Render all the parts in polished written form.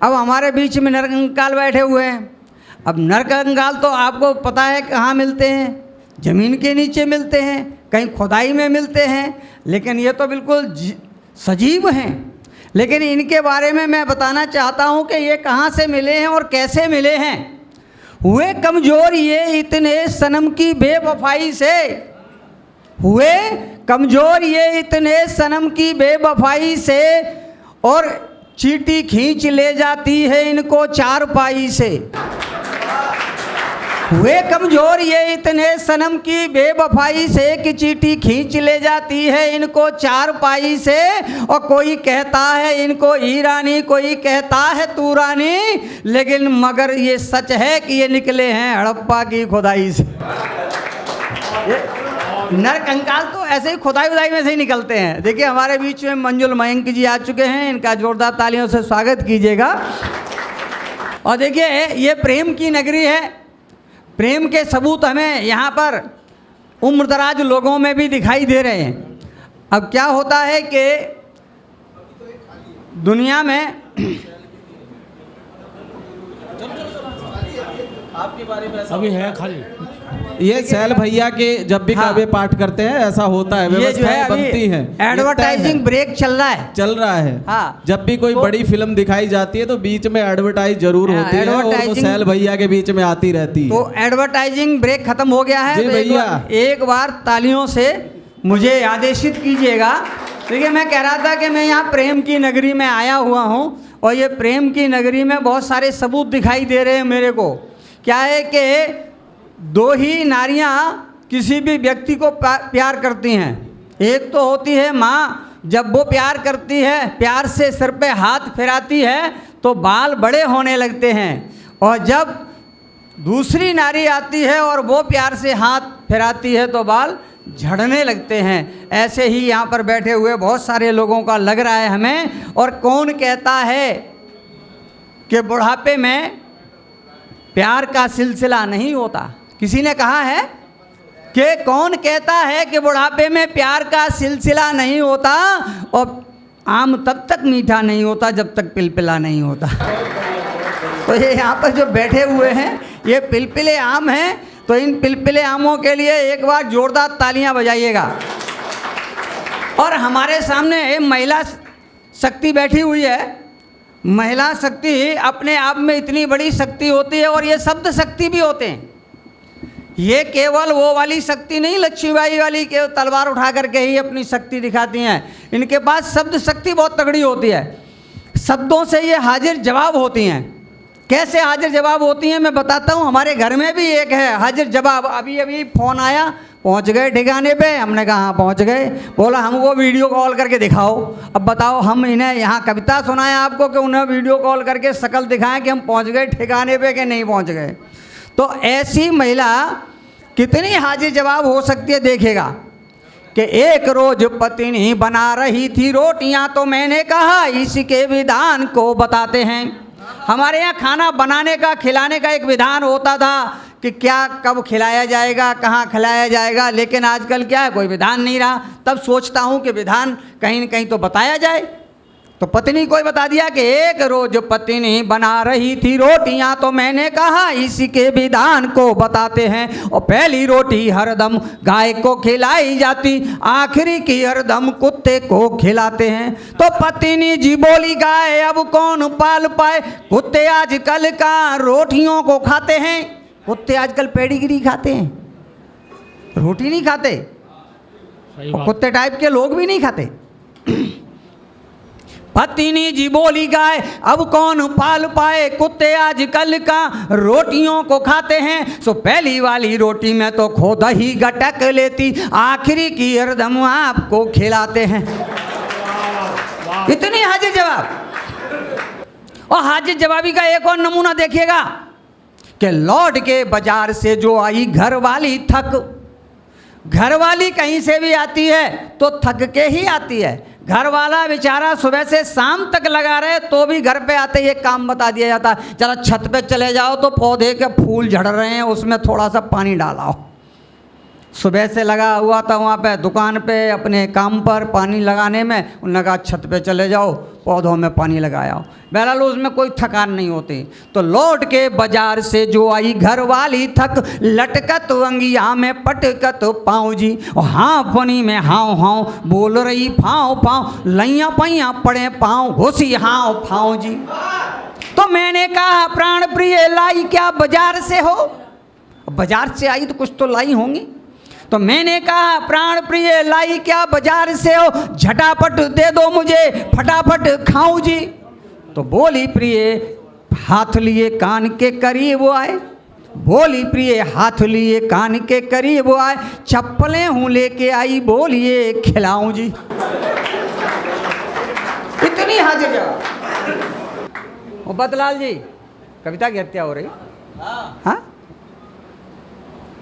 अब हमारे बीच में नरकंकाल बैठे हुए हैं। अब नरकंकाल तो आपको पता है कहाँ मिलते हैं, ज़मीन के नीचे मिलते हैं, कहीं खुदाई में मिलते हैं, लेकिन ये तो बिल्कुल सजीव हैं। लेकिन इनके बारे में मैं बताना चाहता हूँ कि ये कहाँ से मिले हैं और कैसे मिले हैं। हुए कमज़ोर ये इतने सनम की बेवफाई से, हुए कमज़ोर ये इतने सनम की बेवफाई से, और चींटी खींच ले जाती है इनको चारपाई से। हुए कमज़ोर ये इतने सनम की बेवफाई से कि चींटी खींच ले जाती है इनको चारपाई से। और कोई कहता है इनको ईरानी, कोई कहता है तूरानी, लेकिन मगर ये सच है कि ये निकले हैं हड़प्पा की खुदाई से। नरकंकाल तो ऐसे ही खुदाई उदाई में से ही निकलते हैं। देखिए हमारे बीच में मंजुल मयंक जी आ चुके हैं, इनका जोरदार तालियों से स्वागत कीजिएगा। और देखिए ये प्रेम की नगरी है, प्रेम के सबूत हमें यहाँ पर उम्रदराज लोगों में भी दिखाई दे रहे हैं। अब क्या होता है कि दुनिया में आपके बारे में अभी है खाली ये सैल भैया के जब भी काव्य पाठ करते हैं ऐसा होता है, व्यवस्थाएं बनती हैं, एडवर्टाइजिंग ब्रेक चल रहा है। हाँ, जब भी कोई बड़ी फिल्म दिखाई जाती है तो बीच में एडवर्टाइज जरूर होती है, और वो सैल भैया के बीच में आती रहती है। तो एडवर्टाइजिंग ब्रेक खत्म हो गया है। जी भैया, एक बार तालियों से मुझे आदेशित कीजिएगा। देखिए मैं कह रहा था कि मैं यहाँ प्रेम की नगरी में आया हुआ हूँ, और ये प्रेम की नगरी में बहुत सारे सबूत दिखाई दे रहे हैं मेरे को। क्या है कि दो ही नारियां किसी भी व्यक्ति को प्यार करती हैं। एक तो होती है माँ, जब वो प्यार करती है, प्यार से सिर पे हाथ फिराती है तो बाल बड़े होने लगते हैं, और जब दूसरी नारी आती है और वो प्यार से हाथ फिराती है तो बाल झड़ने लगते हैं। ऐसे ही यहाँ पर बैठे हुए बहुत सारे लोगों का लग रहा है हमें। और कौन कहता है कि बुढ़ापे में प्यार का सिलसिला नहीं होता? किसी ने कहा है कि कौन कहता है कि बुढ़ापे में प्यार का सिलसिला नहीं होता, और आम तब तक मीठा नहीं होता जब तक पिलपिला नहीं होता। तो ये यहाँ पर जो बैठे हुए हैं ये पिलपिले आम हैं, तो इन पिलपिले आमों के लिए एक बार जोरदार तालियां बजाइएगा। और हमारे सामने महिला शक्ति बैठी हुई है। महिला शक्ति अपने आप में इतनी बड़ी शक्ति होती है, और ये शब्द शक्ति भी होते हैं। ये केवल वो वाली शक्ति नहीं, लक्ष्मीबाई वाली के तलवार उठा करके ही अपनी शक्ति दिखाती हैं। इनके पास शब्द शक्ति बहुत तगड़ी होती है। शब्दों से ये हाजिर जवाब होती हैं। कैसे हाजिर जवाब होती हैं मैं बताता हूँ। हमारे घर में भी एक है हाजिर जवाब। अभी अभी फ़ोन आया, पहुँच गए ठिकाने पे। हमने कहा हाँ पहुँच गए। बोला हमको वीडियो कॉल करके दिखाओ। अब बताओ हम इन्हें यहाँ कविता सुनाएं आपको कि उन्हें वीडियो कॉल करके शक्ल दिखाएं कि हम पहुँच गए ठिकाने पे कि नहीं पहुँच गए? तो ऐसी महिला कितनी हाजिर जवाब हो सकती है देखिएगा। कि एक रोज पत्नी बना रही थी रोटियां, तो मैंने कहा इसके विधान को बताते हैं। हमारे यहाँ खाना बनाने का, खिलाने का एक विधान होता था कि क्या कब खिलाया जाएगा, कहाँ खिलाया जाएगा, लेकिन आजकल क्या है, कोई विधान नहीं रहा। तब सोचता हूँ कि विधान कहीं न कहीं तो बताया जाए। तो पत्नी को बता दिया कि एक रोज पत्नी बना रही थी रोटियां, तो मैंने कहा इसी के विधान को बताते हैं। और पहली रोटी हरदम गाय को खिलाई जाती, आखिरी की हरदम कुत्ते को खिलाते हैं। तो पत्नी जी बोली गाय अब कौन पाल पाए, कुत्ते आजकल का रोटियों को खाते हैं। कुत्ते आजकल पेडिग्री खाते हैं, रोटी नहीं खाते। कुत्ते टाइप के लोग भी नहीं खाते। पत्नी जी बोली गाय अब कौन पाल पाए, कुत्ते आजकल का रोटियों को खाते हैं। सो पहली वाली रोटी में तो खुद ही गटक लेती, आखिरी की हरदम आपको खिलाते हैं। इतनी हाजिर जवाब। और हाजिर जवाबी का एक और नमूना देखिएगा कि लौट के बाजार से जो आई घर वाली थक। घर वाली कहीं से भी आती है तो थक के ही आती है। घर वाला बेचारा सुबह से शाम तक लगा रहे तो भी घर पे आते ही एक काम बता दिया जाता है, जरा छत पे चले जाओ तो पौधे के फूल झड़ रहे हैं, उसमें थोड़ा सा पानी डालाओ। सुबह से लगा हुआ था वहाँ पे दुकान पे अपने काम पर पानी लगाने में, उन्होंने कहा छत पे चले जाओ, पौधों में पानी लगाया हो। बहरहाल उसमें कोई थकान नहीं होती। तो लौट के बाजार से जो आई घर वाली थक, लटकत अंगिया में पटकत पाँव जी, और हाँ पनी में हाव हाव बोल रही फाँव फाँव, लैया पैया पड़े पाँव घुसी हाव फाँव जी। तो मैंने कहा प्राण प्रिय लाई क्या बाजार से हो? बाजार से आई तो कुछ तो लाई होंगी। तो मैंने कहा प्राण प्रिय लाई क्या बाजार से हो, झटापट दे दो मुझे फटाफट खाऊं जी। तो बोली प्रिय हाथ लिए कान के करीब आए, बोली प्रिय हाथ लिए कान के करीब आए, चप्पलें हूँ लेके आई बोलिए खिलाऊं जी। इतनी हाजिर जवाब। बदलाल जी कविता की हत्या हो रही। हाँ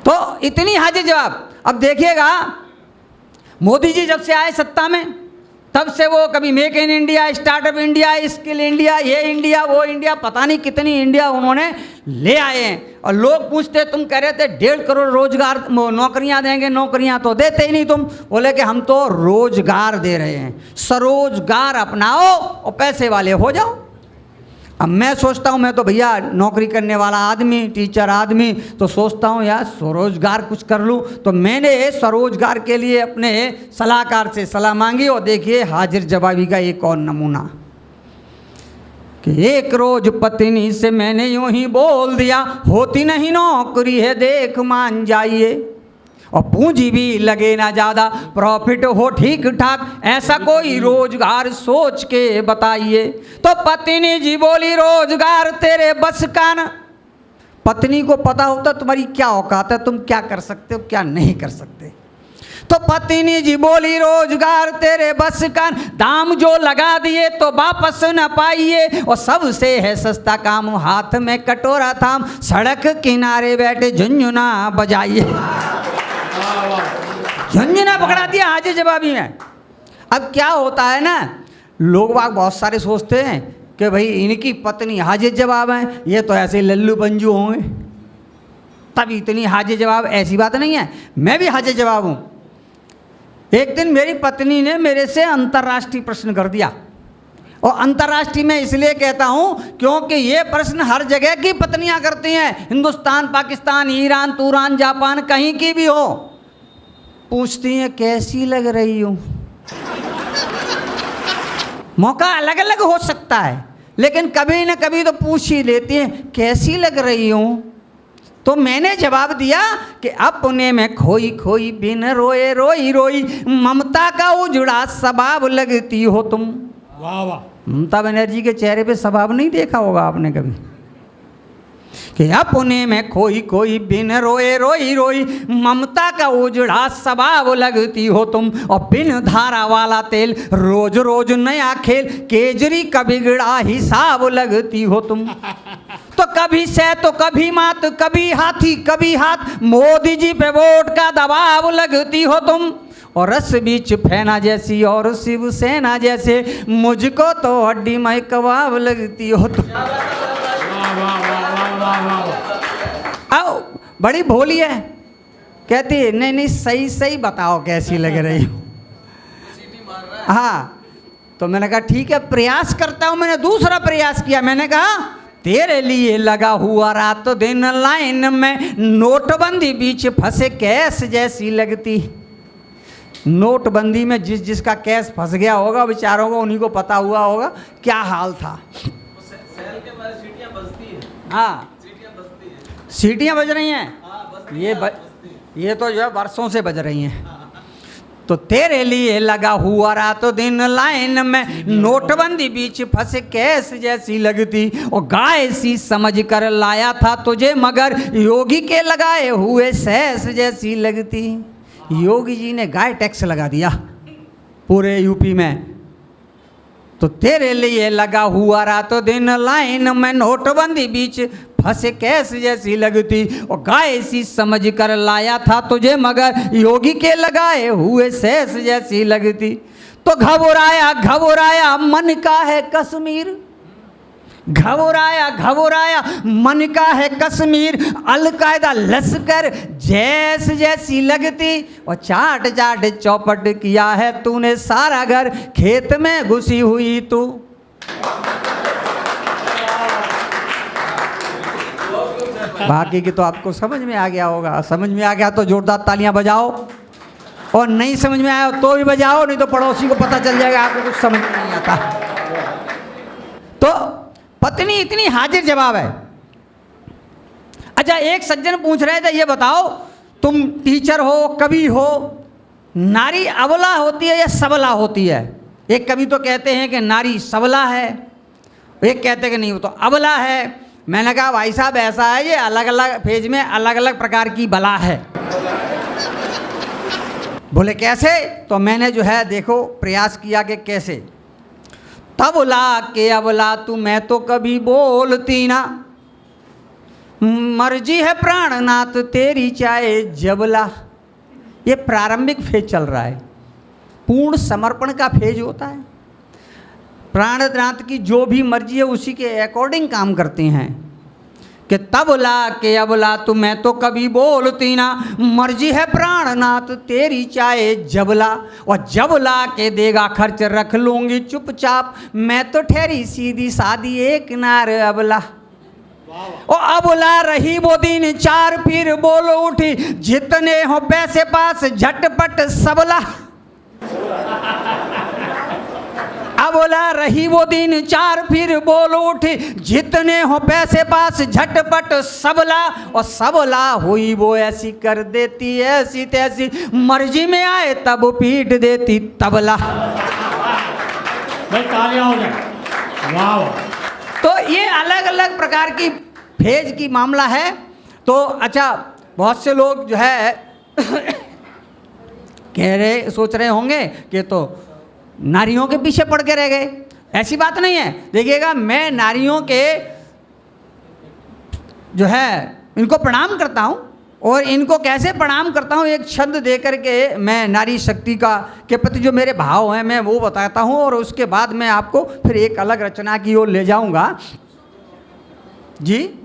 तो इतनी हाजिर जवाब। अब देखिएगा मोदी जी जब से आए सत्ता में तब से वो कभी make in India, startup India, skill India, ये इंडिया वो इंडिया, पता नहीं कितनी इंडिया उन्होंने ले आए हैं। और लोग पूछते तुम कह रहे थे 1.5 करोड़ रोजगार नौकरियां देंगे, नौकरियां तो देते ही नहीं तुम। बोले कि हम तो रोजगार दे रहे हैं, स्वरोजगार अपनाओ और पैसे वाले हो जाओ। अब मैं सोचता हूँ, मैं तो भैया नौकरी करने वाला आदमी, टीचर आदमी, तो सोचता हूँ यार स्वरोजगार कुछ कर लूँ। तो मैंने स्वरोजगार के लिए अपने सलाहकार से सलाह मांगी और देखिए हाजिर जवाबी का एक और नमूना कि एक रोज पत्नी से मैंने यूं ही बोल दिया, होती नहीं नौकरी है देख मान जाइए, और पूंजी भी लगे ना ज़्यादा, प्रॉफिट हो ठीक ठाक, ऐसा कोई रोजगार सोच के बताइए। तो पत्नी जी बोली रोजगार तेरे बस का न। पत्नी को पता होता तुम्हारी क्या औकात है, तुम क्या कर सकते हो क्या नहीं कर सकते। तो पत्नी जी बोली रोजगार तेरे बस का, दाम जो लगा दिए तो वापस न पाइए, और सबसे है सस्ता काम हाथ में कटोरा थाम, सड़क किनारे बैठे झुनझुना बजाइए। झुनझुना पकड़ा दिया हाजिर जवाबी में। अब क्या होता है ना, लोग बाग बहुत सारे सोचते हैं कि भाई इनकी पत्नी हाजिर जवाब है, ये तो ऐसे लल्लू पंजू होंगे तभी इतनी हाजिर जवाब। ऐसी बात नहीं है, मैं भी हाजिर जवाब हूँ। एक दिन मेरी पत्नी ने मेरे से अंतर्राष्ट्रीय प्रश्न कर दिया, और अंतर्राष्ट्रीय में इसलिए कहता हूँ क्योंकि ये प्रश्न हर जगह की पत्नियाँ करती हैं, हिंदुस्तान, पाकिस्तान, ईरान, तूरान, जापान, कहीं की भी हो, पूछती हैं कैसी लग रही हूँ। मौका अलग अलग हो सकता है लेकिन कभी न कभी तो पूछ ही लेती हैं कैसी लग रही हूँ। तो मैंने जवाब दिया कि अपने में खोई खोई बिन रोए रोई रोई, ममता का उजड़ा स्वभाव लगती हो तुम। वाह वाह। ममता बनर्जी के चेहरे पे स्वभाव नहीं देखा होगा आपने कभी कि अपने में खोई खोई बिन रोए रोई रोई, ममता का उजड़ा स्वभाव लगती हो तुम, और बिन धारा वाला तेल रोज रोज नया खेल, केजरी का बिगड़ा हिसाब लगती हो तुम। तो कभी से तो कभी मात, कभी हाथी कभी हाथ, मोदी जी पे वोट का दबाव लगती हो तुम, और रस बीच फैना जैसी और शिवसेना जैसे, मुझको तो हड्डी में कबाब लगती हो तुम। आओ बड़ी भोली है, कहती है नहीं नहीं सही सही बताओ कैसी लग रही हो। हाँ तो मैंने कहा ठीक है प्रयास करता हूँ। मैंने दूसरा प्रयास किया, मैंने कहा तेरे लिए लगा हुआ रात दिन लाइन में, नोटबंदी बीच फंसे कैस जैसी लगती। नोटबंदी में जिस जिसका कैस फंस गया होगा बेचारों को, उन्हीं को पता हुआ होगा क्या हाल था। हाँ सीटियाँ बज रही हैं, ये तो जो है वर्षों से बज रही हैं। तो तेरे लिए लगा हुआ रातों दिन लाइन में, नोटबंदी बीच फंसे कैस जैसी लगती, और गाय सी समझ कर लाया था तुझे, मगर योगी के लगाए हुए सैस जैसी लगती। योगी जी ने गाय टैक्स लगा दिया पूरे यूपी में। तो तेरे लिए लगा हुआ रातों दिन लाइन में, नोटबंदी बीच फंसे कैस जैसी लगती, और गाय सी समझ कर लाया था तुझे, मगर योगी के लगाए हुए सैस जैसी लगती। तो घबराया घबराया मन का है कश्मीर, घबराया घबराया मन का है कश्मीर, अलकायदा लश्कर जैस जैसी लगती, और चाट चाट चौपट किया है तूने सारा घर, खेत में घुसी हुई तू बाकी की तो आपको समझ में आ गया होगा। समझ में आ गया तो जोरदार तालियां बजाओ, और नहीं समझ में आया तो भी बजाओ, नहीं तो पड़ोसी को पता चल जाएगा आपको कुछ समझ में नहीं आता। तो पत्नी इतनी हाजिर जवाब है। अच्छा, एक सज्जन पूछ रहे थे, ये बताओ तुम टीचर हो, कवि हो, नारी अबला होती है या सबला होती है? एक कवि तो कहते हैं कि नारी सबला है, एक कहते हैं कि नहीं वो तो अबला है। मैंने कहा भाई साहब ऐसा है, ये अलग अलग फेज में अलग अलग प्रकार की बला है। बोले कैसे? तो मैंने जो है देखो प्रयास किया कि कैसे। तबला के अबला तू मैं तो कभी बोलती ना, मर्जी है प्राणनाथ तेरी चाहे जबला। ये प्रारंभिक फेज चल रहा है, पूर्ण समर्पण का फेज होता है। प्राणनाथ की जो भी मर्जी है उसी के अकॉर्डिंग काम करते हैं कि तबला के अबला तू मैं तो कभी बोलती ना, मर्जी है प्राणनाथ तेरी चाहे जबला, और जबला के देगा खर्च रख लूँगी चुपचाप, मैं तो ठहरी सीधी सादी एक नार अबला। ओ अबला रही वो दिन चार फिर बोल उठी, जितने हो पैसे पास झटपट सबला। अबला रही वो दिन चार फिर बोल उठी, जितने हो पैसे पास झटपट सबला, और सबला हुई वो ऐसी कर देती ऐसी तैसी, मर्जी में आए तब पीट देती तबला। भाई तालियां हो जाए, वाह। तो ये अलग अलग प्रकार की फेज की मामला है। तो अच्छा, बहुत से लोग जो है कह रहे सोच रहे होंगे कि तो नारियों के पीछे पड़ के रह गए। ऐसी बात नहीं है। देखिएगा, मैं नारियों के जो है इनको प्रणाम करता हूँ, और इनको कैसे प्रणाम करता हूँ एक छंद दे करके मैं नारी शक्ति का के प्रति जो मेरे भाव हैं मैं वो बताता हूँ, और उसके बाद मैं आपको फिर एक अलग रचना की ओर ले जाऊँगा। जी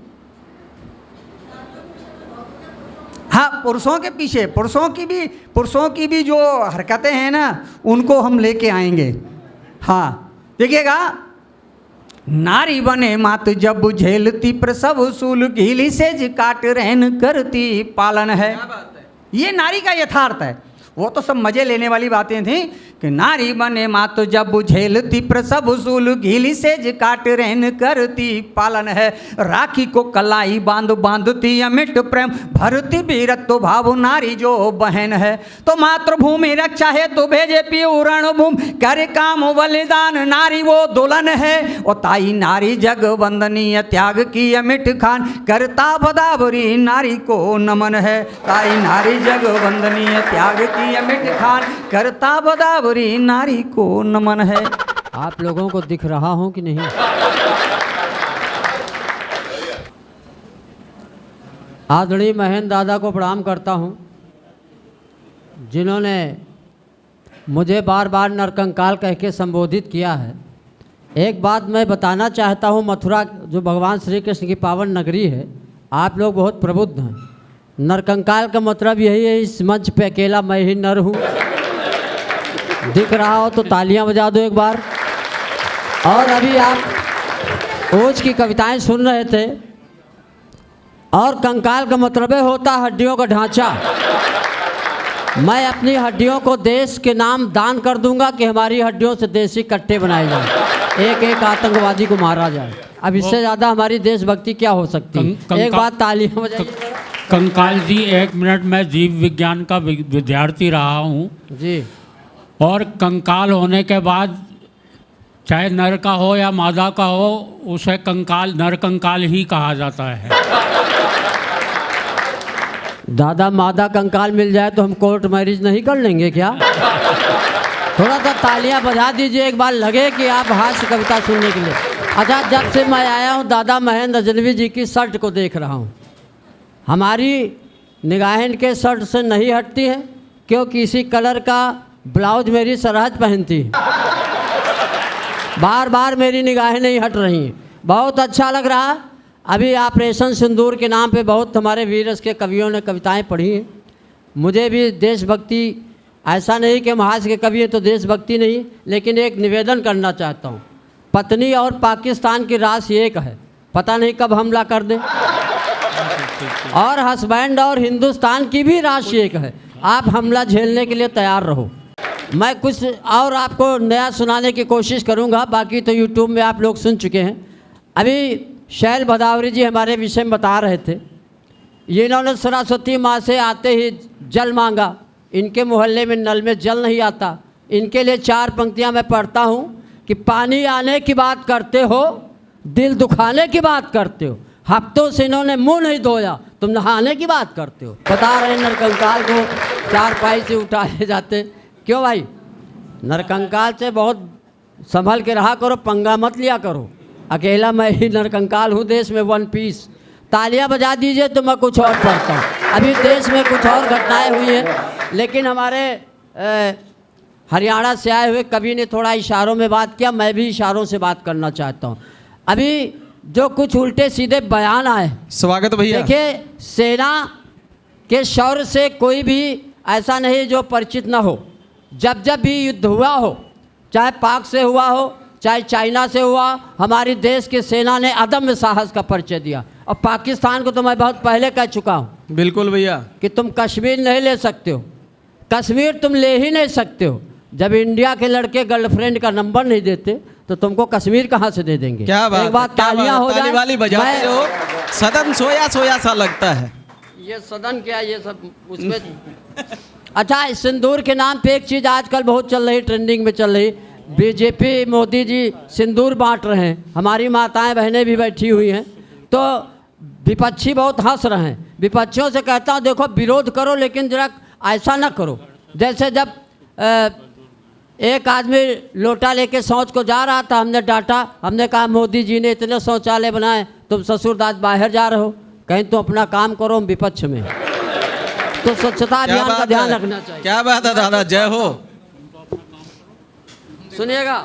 हाँ, पुरुषों के पीछे पुरुषों की भी जो हरकतें हैं ना उनको हम लेके आएंगे। हाँ देखिएगा, नारी बने मात जब झेलती प्रसव सूल, घीली सेज काट रहन करती पालन है। ये नारी का यथार्थ है। वो तो सब मजे लेने वाली बातें थी कि नारी बने मात जब झेलती प्रसव सूल, घीली सेज काट रहन करती पालन है। राखी को कलाई बांध बांधती अमिट प्रेम, भरती वीरत्व भाव नारी जो बहन है। तो मातृभूमि रक्षा है तो भेजे पीऊ रणभूमि, कर काम बलिदान नारी वो दुल्हन है। और ताई नारी जग वंदनीय त्याग की अमिट खान, करता बदाबरी नारी को नमन है। ताई नारी जग वंदनीय त्याग की अमिट खान, करता बदाबरी नारी को नमन है। आप लोगों को दिख रहा हूं कि नहीं? आदरणीय महेंद्र दादा को प्रणाम करता हूं, जिन्होंने मुझे बार बार नरकंकाल कह के संबोधित किया है। एक बात मैं बताना चाहता हूं, मथुरा जो भगवान श्री कृष्ण की पावन नगरी है, आप लोग बहुत प्रबुद्ध हैं। नरकंकाल का मतलब यही है, इस मंच पे अकेला मैं ही नर हूँ। दिख रहा हो तो तालियां बजा दो एक बार। और अभी आप ओज की कविताएं सुन रहे थे, और कंकाल का मतलब होता हड्डियों का ढांचा। मैं अपनी हड्डियों को देश के नाम दान कर दूंगा कि हमारी हड्डियों से देसी कट्टे बनाए जाए, एक एक आतंकवादी को मारा जाए। अब इससे ज़्यादा हमारी देशभक्ति क्या हो सकती है? एक बात तालियां बजाइए। कंकाल जी, एक मिनट, मैं जीव विज्ञान का विद्यार्थी रहा हूँ जी, और कंकाल होने के बाद चाहे नर का हो या मादा का हो, उसे कंकाल नर कंकाल ही कहा जाता है। दादा मादा कंकाल मिल जाए तो हम कोर्ट मैरिज नहीं कर लेंगे क्या? थोड़ा सा तालियां बजा दीजिए एक बार, लगे कि आप हास्य कविता सुनने के लिए। अच्छा, जब से मैं आया हूँ दादा महेंद्र अजनवी जी की शर्ट को देख रहा हूँ। हमारी निगाहें इनके शर्ट से नहीं हटती हैं, क्योंकि इसी कलर का ब्लाउज मेरी सरहद पहनती है। बार बार मेरी निगाहें नहीं हट रही हैं। बहुत अच्छा लग रहा। अभी ऑपरेशन सिंदूर के नाम पे बहुत हमारे वीरस के कवियों ने कविताएं पढ़ी हैं। मुझे भी देशभक्ति, ऐसा नहीं कि हम हास्य के कवि हैं तो देशभक्ति नहीं, लेकिन एक निवेदन करना चाहता हूँ। पत्नी और पाकिस्तान की राशि एक है, पता नहीं कब हमला कर दे। और हस्बैंड और हिंदुस्तान की भी राशि एक है, आप हमला झेलने के लिए तैयार रहो। मैं कुछ और आपको नया सुनाने की कोशिश करूंगा, बाकी तो यूट्यूब में आप लोग सुन चुके हैं। अभी शैल भदावरी जी हमारे विषय में बता रहे थे, ये इन्होंने सरस्वती माँ से आते ही जल मांगा, इनके मोहल्ले में नल में जल नहीं आता। इनके लिए 4 पंक्तियाँ मैं पढ़ता हूँ कि पानी आने की बात करते हो, दिल दुखाने की बात करते हो, हफ्तों से इन्होंने मुंह नहीं धोया, तुम नहाने की बात करते हो। बता रहे नरकंकाल को 4 पाई से उठा ले जाते। क्यों भाई, नरकंकाल से बहुत संभल के रहा करो, पंगा मत लिया करो। अकेला मैं ही नरकंकाल हूँ देश में, 1 पीस। तालियां बजा दीजिए तो मैं कुछ और पढ़ता हूँ। अभी देश में कुछ और घटनाएं हुई हैं, लेकिन हमारे हरियाणा से आए हुए कवि ने थोड़ा इशारों में बात किया, मैं भी इशारों से बात करना चाहता हूँ। अभी जो कुछ उल्टे सीधे बयान आए, स्वागत भैया। देखिए, सेना के शौर्य से कोई भी ऐसा नहीं जो परिचित ना हो। जब जब भी युद्ध हुआ हो, चाहे पाक से हुआ हो, चाहे चाइना से हुआ, हमारी देश की सेना ने अदम्य साहस का परिचय दिया। और पाकिस्तान को तो मैं बहुत पहले कह चुका हूँ बिल्कुल भैया कि तुम कश्मीर नहीं ले सकते हो, कश्मीर तुम ले ही नहीं सकते हो। जब इंडिया के लड़के गर्लफ्रेंड का नंबर नहीं देते तो तुमको कश्मीर कहाँ से दे देंगे। क्या बात, एक बात तालियां हो जाए, वाली बजाते हो, सदन सोया सोया सा लगता है। ये सदन क्या, ये सब उसमें अच्छा, सिंदूर के नाम पे एक चीज़ आजकल बहुत चल रही, ट्रेंडिंग में चल रही। बीजेपी मोदी जी सिंदूर बांट रहे हैं, हमारी माताएं बहनें भी बैठी हुई हैं, तो विपक्षी बहुत हंस रहे हैं। विपक्षियों से कहता हूँ, देखो विरोध करो, लेकिन जरा ऐसा ना करो जैसे जब एक आदमी लोटा लेके शौच को जा रहा था, हमने डांटा, हमने कहा मोदी जी ने इतने शौचालय बनाए, तुम ससुरदास बाहर जा रहे हो, कहीं तुम अपना काम करो, हम विपक्ष में। तो स्वच्छता अभियान का ध्यान रखना चाहिए। क्या बात है दादा, जय हो। सुनिएगा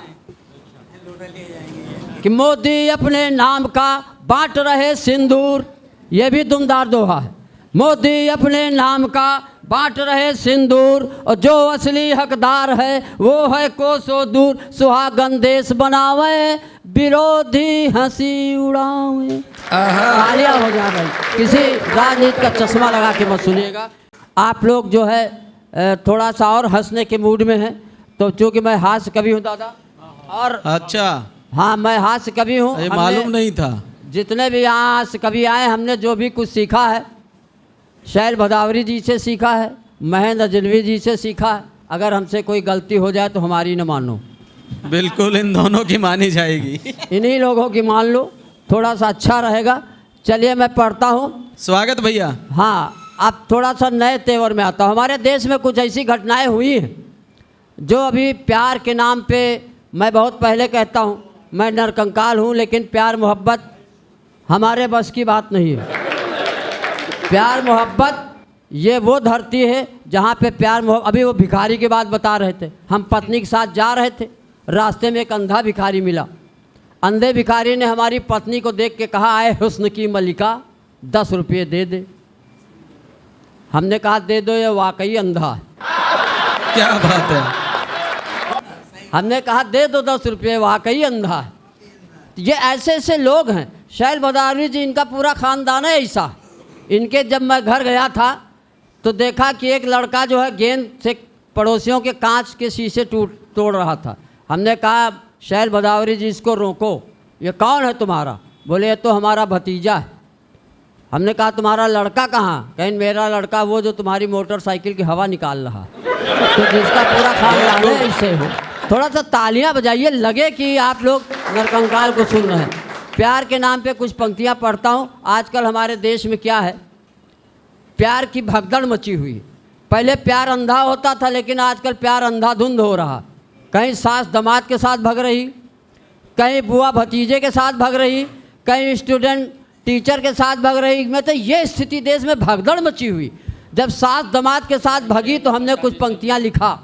कि मोदी अपने नाम का बांट रहे सिंदूर, ये भी दुमदार दोहा है। मोदी अपने नाम का बांट रहे सिंदूर, और जो असली हकदार है वो है कोसों दूर। सुहागन देश बनावे, विरोधी हंसी उड़ावे। तालियां हो जा भाई, किसी राजनीति का चश्मा लगा के मत सुनिएगा। आप लोग जो है थोड़ा सा और हंसने के मूड में हैं, तो चूँकि मैं हास्य कवि हूँ दादा, और अच्छा हाँ मैं हास्य कवि हूँ, ये मालूम नहीं था। जितने भी यहाँ हास्य कवि आए, हमने जो भी कुछ सीखा है, शैल भदावरी जी से सीखा है, महेंद्र अजनवी जी से सीखा है। अगर हमसे कोई गलती हो जाए तो हमारी न मानो, बिल्कुल इन दोनों की मानी जाएगी। इन्हीं लोगों की मान लो, थोड़ा सा अच्छा रहेगा। चलिए मैं पढ़ता हूँ। स्वागत भैया। हाँ, अब थोड़ा सा नए तेवर में आता हूँ। हमारे देश में कुछ ऐसी घटनाएं हुई हैं जो अभी प्यार के नाम पे, मैं बहुत पहले कहता हूँ, मैं नरकंकाल हूँ, लेकिन प्यार मोहब्बत हमारे बस की बात नहीं है। प्यार मोहब्बत ये वो धरती है जहाँ पे प्यार मोहब्बत। अभी वो भिखारी की बात बता रहे थे, हम पत्नी के साथ जा रहे थे, रास्ते में एक अंधा भिखारी मिला। अंधे भिखारी ने हमारी पत्नी को देख के कहा, आए हुस्न की मलिका 10 रुपये दे दे। हमने कहा दे दो, ये वाकई अंधा है। क्या बात है। हमने कहा दे दो 10 रुपये, वाकई अंधा है। ये ऐसे ऐसे लोग हैं। शैल भदावरी जी, इनका पूरा ख़ानदान है ऐसा। इनके जब मैं घर गया था तो देखा कि एक लड़का जो है गेंद से पड़ोसियों के कांच के शीशे तोड़ रहा था। हमने कहा शैल भदावरी जी, इसको रोको, ये कौन है तुम्हारा? बोले ये तो हमारा भतीजा है। हमने कहा तुम्हारा लड़का कहाँ? कहीं मेरा लड़का वो जो तुम्हारी मोटरसाइकिल की हवा निकाल रहा। तो जिसका पूरा खानदान है इससे हो। थोड़ा सा तालियां बजाइए, लगे कि आप लोग नरकंकाल को सुन रहे हैं। प्यार के नाम पे कुछ पंक्तियां पढ़ता हूं। आजकल हमारे देश में क्या है, प्यार की भगदड़ मची हुई। पहले प्यार अंधा होता था, लेकिन आजकल प्यार अंधाधुंध हो रहा। कहीं सास दामाद के साथ भग रही, कहीं बुआ भतीजे के साथ भग रही, कहीं स्टूडेंट टीचर के साथ भग रही। मैं तो ये स्थिति देश में भगदड़ मची हुई। जब सास दामाद के साथ भगी तो हमने कुछ पंक्तियां लिखा।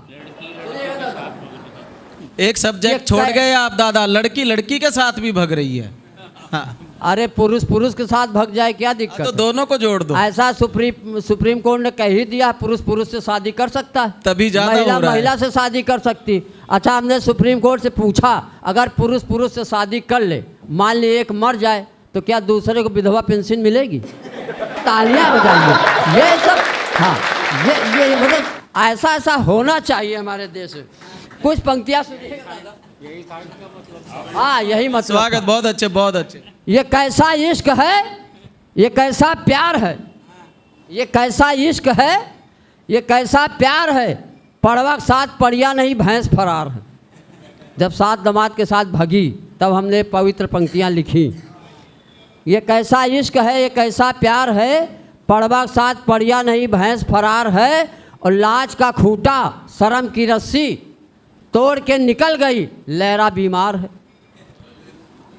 एक सब्जेक्ट छोड़ गए आप दादा, लड़की लड़की के साथ भी भग रही है। हाँ। अरे पुरुष पुरुष के साथ भग जाए क्या दिक्कत तो है? दोनों को जोड़ दो। ऐसा सुप्रीम कोर्ट ने कह ही दिया, पुरुष पुरुष से शादी कर सकता है, तभी ज्यादा महिला हो रहा है। महिला से शादी कर सकती। अच्छा, हमने सुप्रीम कोर्ट से पूछा, अगर पुरुष पुरुष से शादी कर ले, मान ली एक मर जाए, तो क्या दूसरे को विधवा पेंशन मिलेगी? तालियां बजाइए। ये सब, हाँ, ये मतलब ऐसा होना चाहिए हमारे देश में। कुछ पंक्तियां सुनिएगा। हाँ, यही मतलब। स्वागत, बहुत अच्छे, बहुत अच्छे। ये कैसा इश्क है, ये कैसा प्यार है, ये कैसा इश्क है, ये कैसा प्यार है, पड़वा के साथ पड़िया नहीं भैंस फरार है। जब सात दामाद के साथ भगी तब हमने पवित्र पंक्तियाँ लिखी। ये कैसा इश्क है, ये कैसा प्यार है, पड़वा के साथ पड़िया नहीं भैंस फरार है, और लाज का खूंटा शर्म की रस्सी तोड़ के निकल गई, लहरा बीमार है।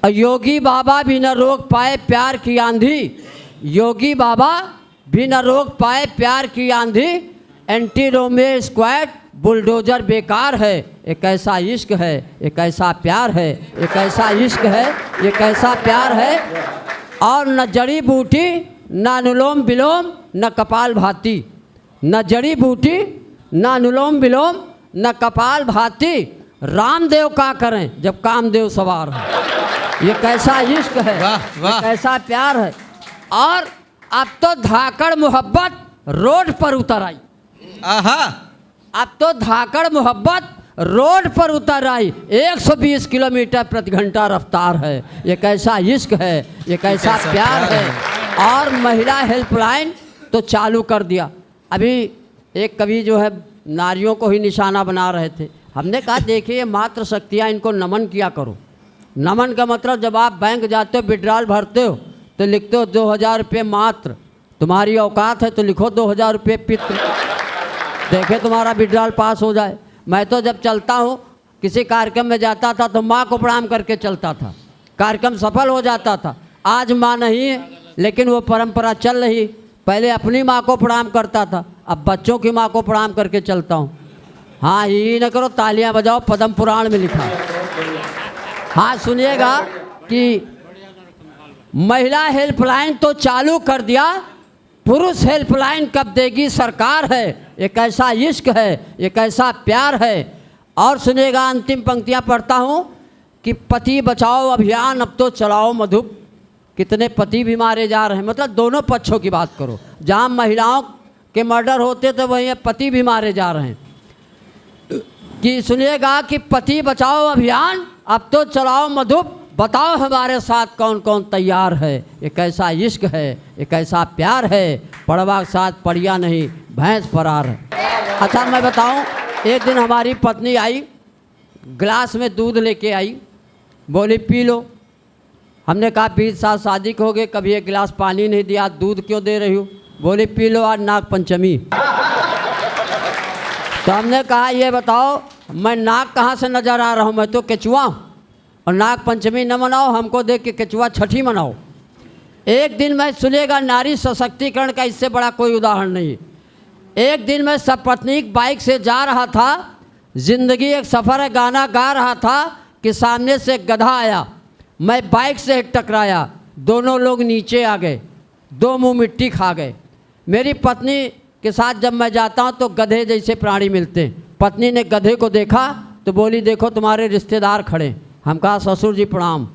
और योगी बाबा भी न रोक पाए प्यार की आंधी, योगी बाबा भी न रोक पाए प्यार की आंधी, एंटी रोमियो स्क्वाड बुलडोजर बेकार है। एक ऐसा इश्क है, एक ऐसा प्यार है, एक ऐसा इश्क है, एक ऐसा प्यार है, और न जड़ी बूटी न अनुलोम विलोम न कपाल भाती, न जड़ी बूटी न अनुलोम विलोम न कपाल भाती, रामदेव का करें जब कामदेव सवार है। ये कैसा इश्क है, वाह, वाह। ये कैसा प्यार है। और अब तो धाकड़ मोहब्बत रोड पर उतर आई, आहा, अब तो धाकड़ मोहब्बत रोड पर उतर आई, 120 किलोमीटर प्रति घंटा रफ्तार है। ये कैसा इश्क है, ये कैसा प्यार है। और महिला हेल्पलाइन तो चालू कर दिया। अभी एक कवि जो है नारियों को ही निशाना बना रहे थे, हमने कहा देखिए मात्र शक्तियाँ, इनको नमन किया करो। नमन का मतलब जब आप बैंक जाते हो, विड्रॉल भरते हो, तो लिखते हो 2000 रुपये मात्र, तुम्हारी औकात है तो लिखो 2000 रुपये पित्र, देखे तुम्हारा विड्रॉल पास हो जाए। मैं तो जब चलता हूँ, किसी कार्यक्रम में जाता था तो माँ को प्रणाम करके चलता था, कार्यक्रम सफल हो जाता था। आज माँ नहीं है, लेकिन वो परंपरा चल रही। पहले अपनी माँ को प्रणाम करता था, अब बच्चों की माँ को प्रणाम करके चलता हूँ। हाँ, ये न करो, तालियां बजाओ, पद्म पुराण में लिखा। हाँ, सुनिएगा कि महिला हेल्पलाइन तो चालू कर दिया, पुरुष हेल्पलाइन कब देगी सरकार है। एक ऐसा इश्क है, एक ऐसा प्यार है। और सुनिएगा, अंतिम पंक्तियाँ पढ़ता हूँ कि पति बचाओ अभियान अब तो चलाओ मधुप। कितने पति भी मारे जा रहे हैं, मतलब दोनों पक्षों की बात करो। जहाँ महिलाओं के मर्डर होते थे वहीं पति भी मारे जा रहे हैं। कि सुनिएगा कि पति बचाओ अभियान अब तो चलाओ मधुप, बताओ हमारे साथ कौन कौन तैयार है। एक ऐसा इश्क है, एक ऐसा प्यार है, पड़वा के साथ पड़िया नहीं भैंस फरार है। अच्छा, मैं बताऊं, एक दिन हमारी पत्नी आई, गिलास में दूध लेके आई, बोली पी लो। हमने कहा 20 साल शादी को हो गए, कभी एक गिलास पानी नहीं दिया, दूध क्यों दे रही हो? बोली पी लो, आज नाग पंचमी। तो हमने कहा ये बताओ, मैं नाग कहाँ से नजर आ रहा हूँ? मैं तो केचुआ हूँ, और नाग पंचमी न मनाओ, हमको देख के केचुआ छठी मनाओ। एक दिन मैं सुनिएगा, नारी सशक्तिकरण का इससे बड़ा कोई उदाहरण नहीं। एक दिन मैं सपत्नीक बाइक से जा रहा था, जिंदगी एक सफ़र है गाना गा रहा था कि सामने से गधा आया, मैं बाइक से टकराया, दोनों लोग नीचे आ गए, दो मुंह मिट्टी खा गए। मेरी पत्नी के साथ जब मैं जाता हूँ तो गधे जैसे प्राणी मिलते हैं। पत्नी ने गधे को देखा तो बोली देखो तुम्हारे रिश्तेदार खड़े। हम कहा ससुर जी प्रणाम।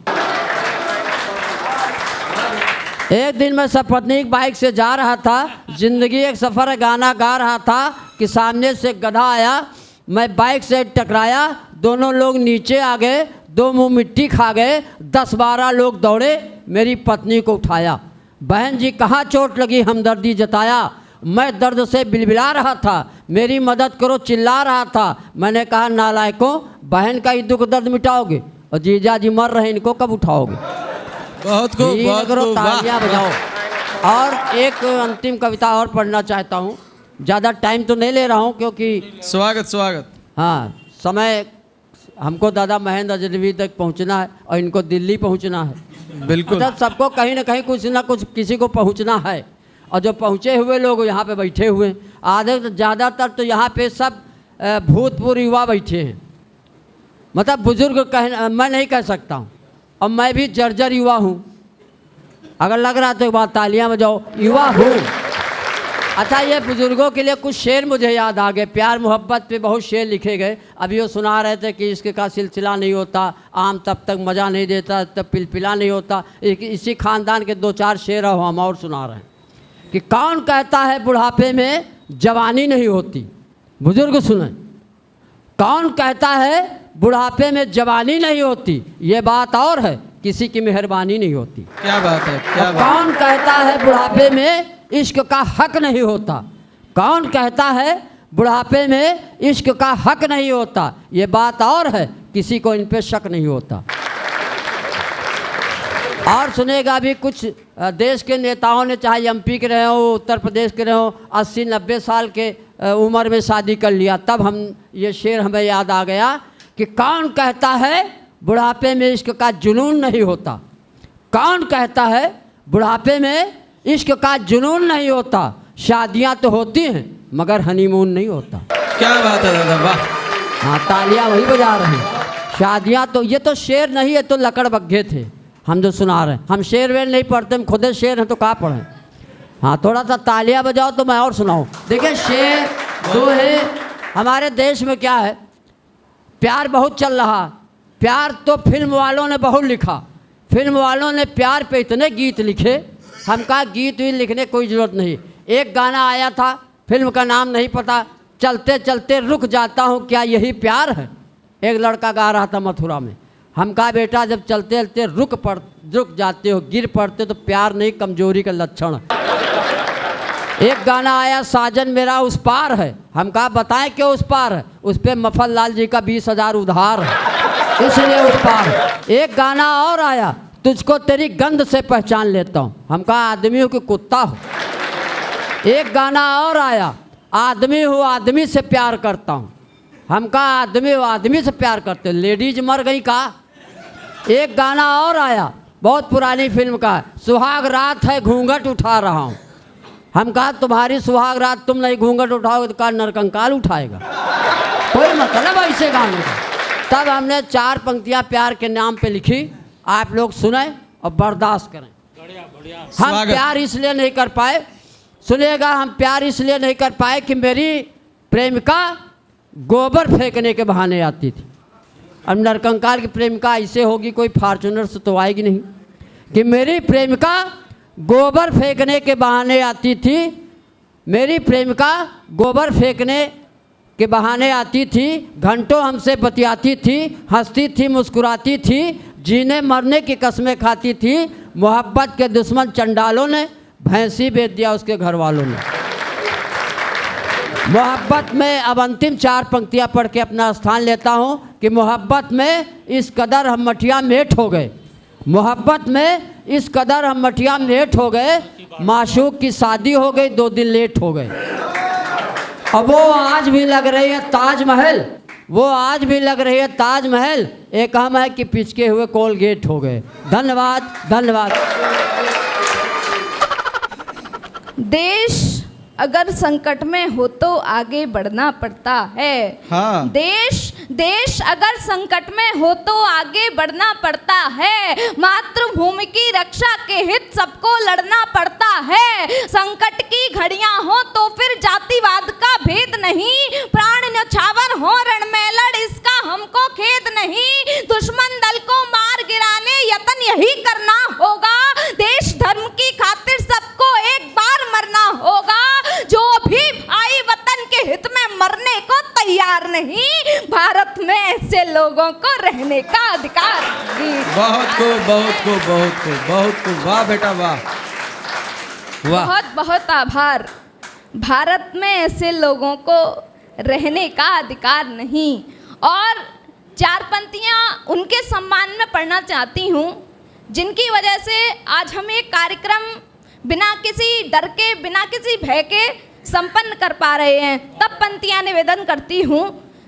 एक दिन मैं सपत्नी की बाइक से जा रहा था, जिंदगी एक सफ़र गाना गा रहा था कि सामने से गधा आया, मैं बाइक से टकराया, दोनों लोग नीचे आ गए, दो मुंह मिट्टी खा गए। 10-12 लोग दौड़े, मेरी पत्नी को उठाया। बहन जी कहाँ चोट लगी? हमदर्दी जताया। मैं दर्द से बिलबिला रहा था, मेरी मदद करो चिल्ला रहा था। मैंने कहा नालायकों, बहन का ही दुख दर्द मिटाओगे और जीजा जी मर रहे, इनको कब उठाओगे? बहुत खूब, बहुत खूब, तालियां बजाओ। और एक अंतिम कविता और पढ़ना चाहता हूँ, ज़्यादा टाइम तो नहीं ले रहा हूँ क्योंकि स्वागत स्वागत। हाँ, समय हमको दादा महेंद्र अजनबी तक पहुँचना है और इनको दिल्ली पहुँचना है। बिल्कुल, मतलब सबको कहीं ना कहीं कुछ ना कुछ किसी को पहुँचना है। और जो पहुँचे हुए लोग यहाँ पे बैठे हुए, आधे ज़्यादातर तो यहाँ पे सब भूतपूर्व युवा बैठे हैं। मतलब बुजुर्ग मैं नहीं कह सकता हूँ, और मैं भी जर्जर युवा हूँ। अगर लग रहा तो एक बार तालियां बजाओ, युवा हूँ। अच्छा, ये बुज़ुर्गों के लिए कुछ शेर मुझे याद आ गए। प्यार मोहब्बत पे बहुत शेर लिखे गए। अभी वो सुना रहे थे कि इश्क का सिलसिला नहीं होता, आम तब तक मज़ा नहीं देता, तब पिलपिला नहीं होता। इसी ख़ानदान के 2-4 शेर हम और सुना रहे हैं कि कौन कहता है बुढ़ापे में जवानी नहीं होती। बुज़ुर्ग सुने, कौन कहता है बुढ़ापे में जवानी नहीं होती, ये बात और है किसी की मेहरबानी नहीं होती। क्या बात है, क्या बात। कौन कहता है बुढ़ापे में इश्क का हक नहीं होता, कौन कहता है बुढ़ापे में इश्क का हक नहीं होता, ये बात और है किसी को इन पे शक नहीं होता। और सुनेगा भी कुछ देश के नेताओं ने, चाहे एमपी के रहे हो, उत्तर प्रदेश के रहे हो, 80-90 साल के उम्र में शादी कर लिया, तब हम ये शेर हमें याद आ गया कि कौन कहता है बुढ़ापे में इश्क का जुनून नहीं होता, कौन कहता है बुढ़ापे में इश्क का जुनून नहीं होता। शादियां तो होती हैं मगर हनीमून नहीं होता। क्या बात है दादा, वाह। हाँ, तालियां वही बजा रहे हैं। शादियां तो, ये तो शेर नहीं है, तो लकड़ बग्घे थे हम जो सुना रहे हैं। हम शेर वेर नहीं पढ़ते, हम खुद शेर हैं तो कहाँ पढ़ें। हाँ, थोड़ा सा तालियां बजाओ तो मैं और सुनाऊँ। देखिए, शेर दो है। हमारे देश में क्या है, प्यार बहुत चल रहा। प्यार तो फिल्म वालों ने बहुत लिखा, फिल्म वालों ने प्यार पे इतने गीत लिखे, हम कहा गीत भी लिखने कोई ज़रूरत नहीं। एक गाना आया था, फिल्म का नाम नहीं पता, चलते चलते रुक जाता हूँ क्या यही प्यार है, एक लड़का गा रहा था मथुरा में। हम कहा बेटा, जब चलते चलते रुक जाते हो, गिर पड़ते तो प्यार नहीं, कमजोरी का लक्षण है। एक गाना आया, साजन मेरा उस पार है। हम कहा बताएं क्यों उस पार है, उस पर मफल लाल जी का 20,000 उधार है, इसलिए उस पार है। एक गाना और आया, तुझको तेरी गंध से पहचान लेता हूँ। हम कहा आदमी हूँ कि कुत्ता हो। एक गाना और आया, आदमी हूँ आदमी से प्यार करता हूँ। हम कहा आदमी हो आदमी से प्यार करते, लेडीज मर गई कहा। एक गाना और आया, बहुत पुरानी फिल्म का, सुहाग रात है घूंघट उठा रहा हूँ। हम कहा तुम्हारी सुहाग रात, तुम नहीं घूंघट उठाओगे तो कहा नरकंकाल उठाएगा, कोई मतलब ऐसे गाने का। तब हमने 4 पंक्तियाँ प्यार के नाम पे लिखी, आप लोग सुने और बर्दाश्त करें। हम प्यार इसलिए नहीं कर पाए, सुनिएगा, हम प्यार इसलिए नहीं कर पाए कि मेरी प्रेमिका गोबर फेंकने के बहाने आती थी। अब नरकंकाल की प्रेमिका ऐसे होगी, कोई फॉर्चूनर से तो आएगी नहीं। कि मेरी प्रेमिका गोबर फेंकने के बहाने आती थी, मेरी प्रेमिका गोबर फेंकने के बहाने आती थी, घंटों हमसे बतियाती थी, हंसती थी, मुस्कुराती थी, जीने मरने की कस्में खाती थी। मोहब्बत के दुश्मन चंडालों ने भैंसी बेच दिया उसके घर वालों ने। मोहब्बत में अब अंतिम 4 पंक्तियां पढ़ के अपना स्थान लेता हूं कि मोहब्बत में इस कदर हम मटिया मेट हो गए, मोहब्बत में इस कदर हम मटिया मेट हो गए, माशूक की शादी हो गई 2 दिन लेट हो गए। अब वो आज भी लग रही है ताजमहल, वो आज भी लग रही है ताजमहल, एक हम है कि पिचके हुए कोलगेट हो गए। धन्यवाद, धन्यवाद। देश अगर संकट में हो तो आगे बढ़ना पड़ता है। हाँ। देश अगर संकट में हो तो आगे बढ़ना पड़ता है। मातृभूमि की रक्षा के हित सबको लड़ना पड़ता है। संकट की घड़ियां हो तो फिर जातिवाद का भेद नहीं, प्राण न्यौछावर हो रण में लड़ इसका हमको खेद नहीं। दुश्मन दल को मार गिराने यत्न यही करना होगा, देश धर्म की खातिर सबको एक बार मरना होगा। जो भी भाई वतन के हित में मरने को तैयार नहीं, भारत में ऐसे लोगों को रहने का अधिकार नहीं। बहुत खूब, बहुत खूब, बहुत खूब, बहुत खूब, वाह बेटा वाह, वाह। बहुत बहुत आभार। भारत में ऐसे लोगों को रहने का अधिकार नहीं। और 4 पंक्तियां उनके सम्मान में पढ़ना चाहती हूँ जिनकी वजह से आज हम एक कार्यक्रम बिना किसी डर के, बिना किसी भय के संपन्न कर पा रहे हैं। तब पंक्तियां निवेदन करती हूँ।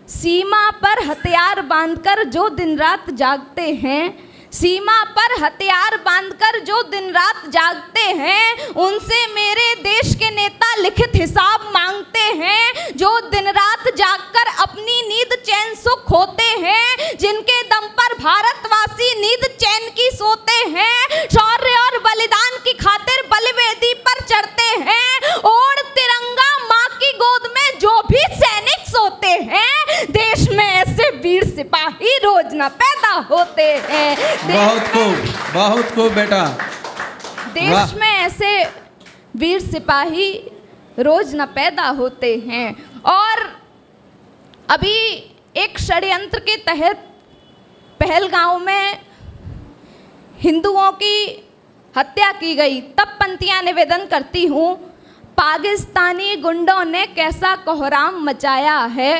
सीमा पर हथियार बांधकर जो दिन रात जागते हैं, सीमा पर हथियार बांधकर जो दिन रात जागते हैं, उनसे मेरे देश के नेता लिखित हिसाब मांगते हैं। जो दिन रात जागकर अपनी नींद चैन सुख खोते हैं, जिनके दम पर भारतवासी नींद चैन की सोते हैं। शौर्य और बलिदान की हैं। बहुत खूब बेटा। देश में ऐसे वीर सिपाही रोज न पैदा होते हैं। और अभी एक षड्यंत्र के तहत पहलगांव में हिंदुओं की हत्या की गई। तब पंक्तियां निवेदन करती हूँ, पाकिस्तानी गुंडों ने कैसा कोहराम मचाया है।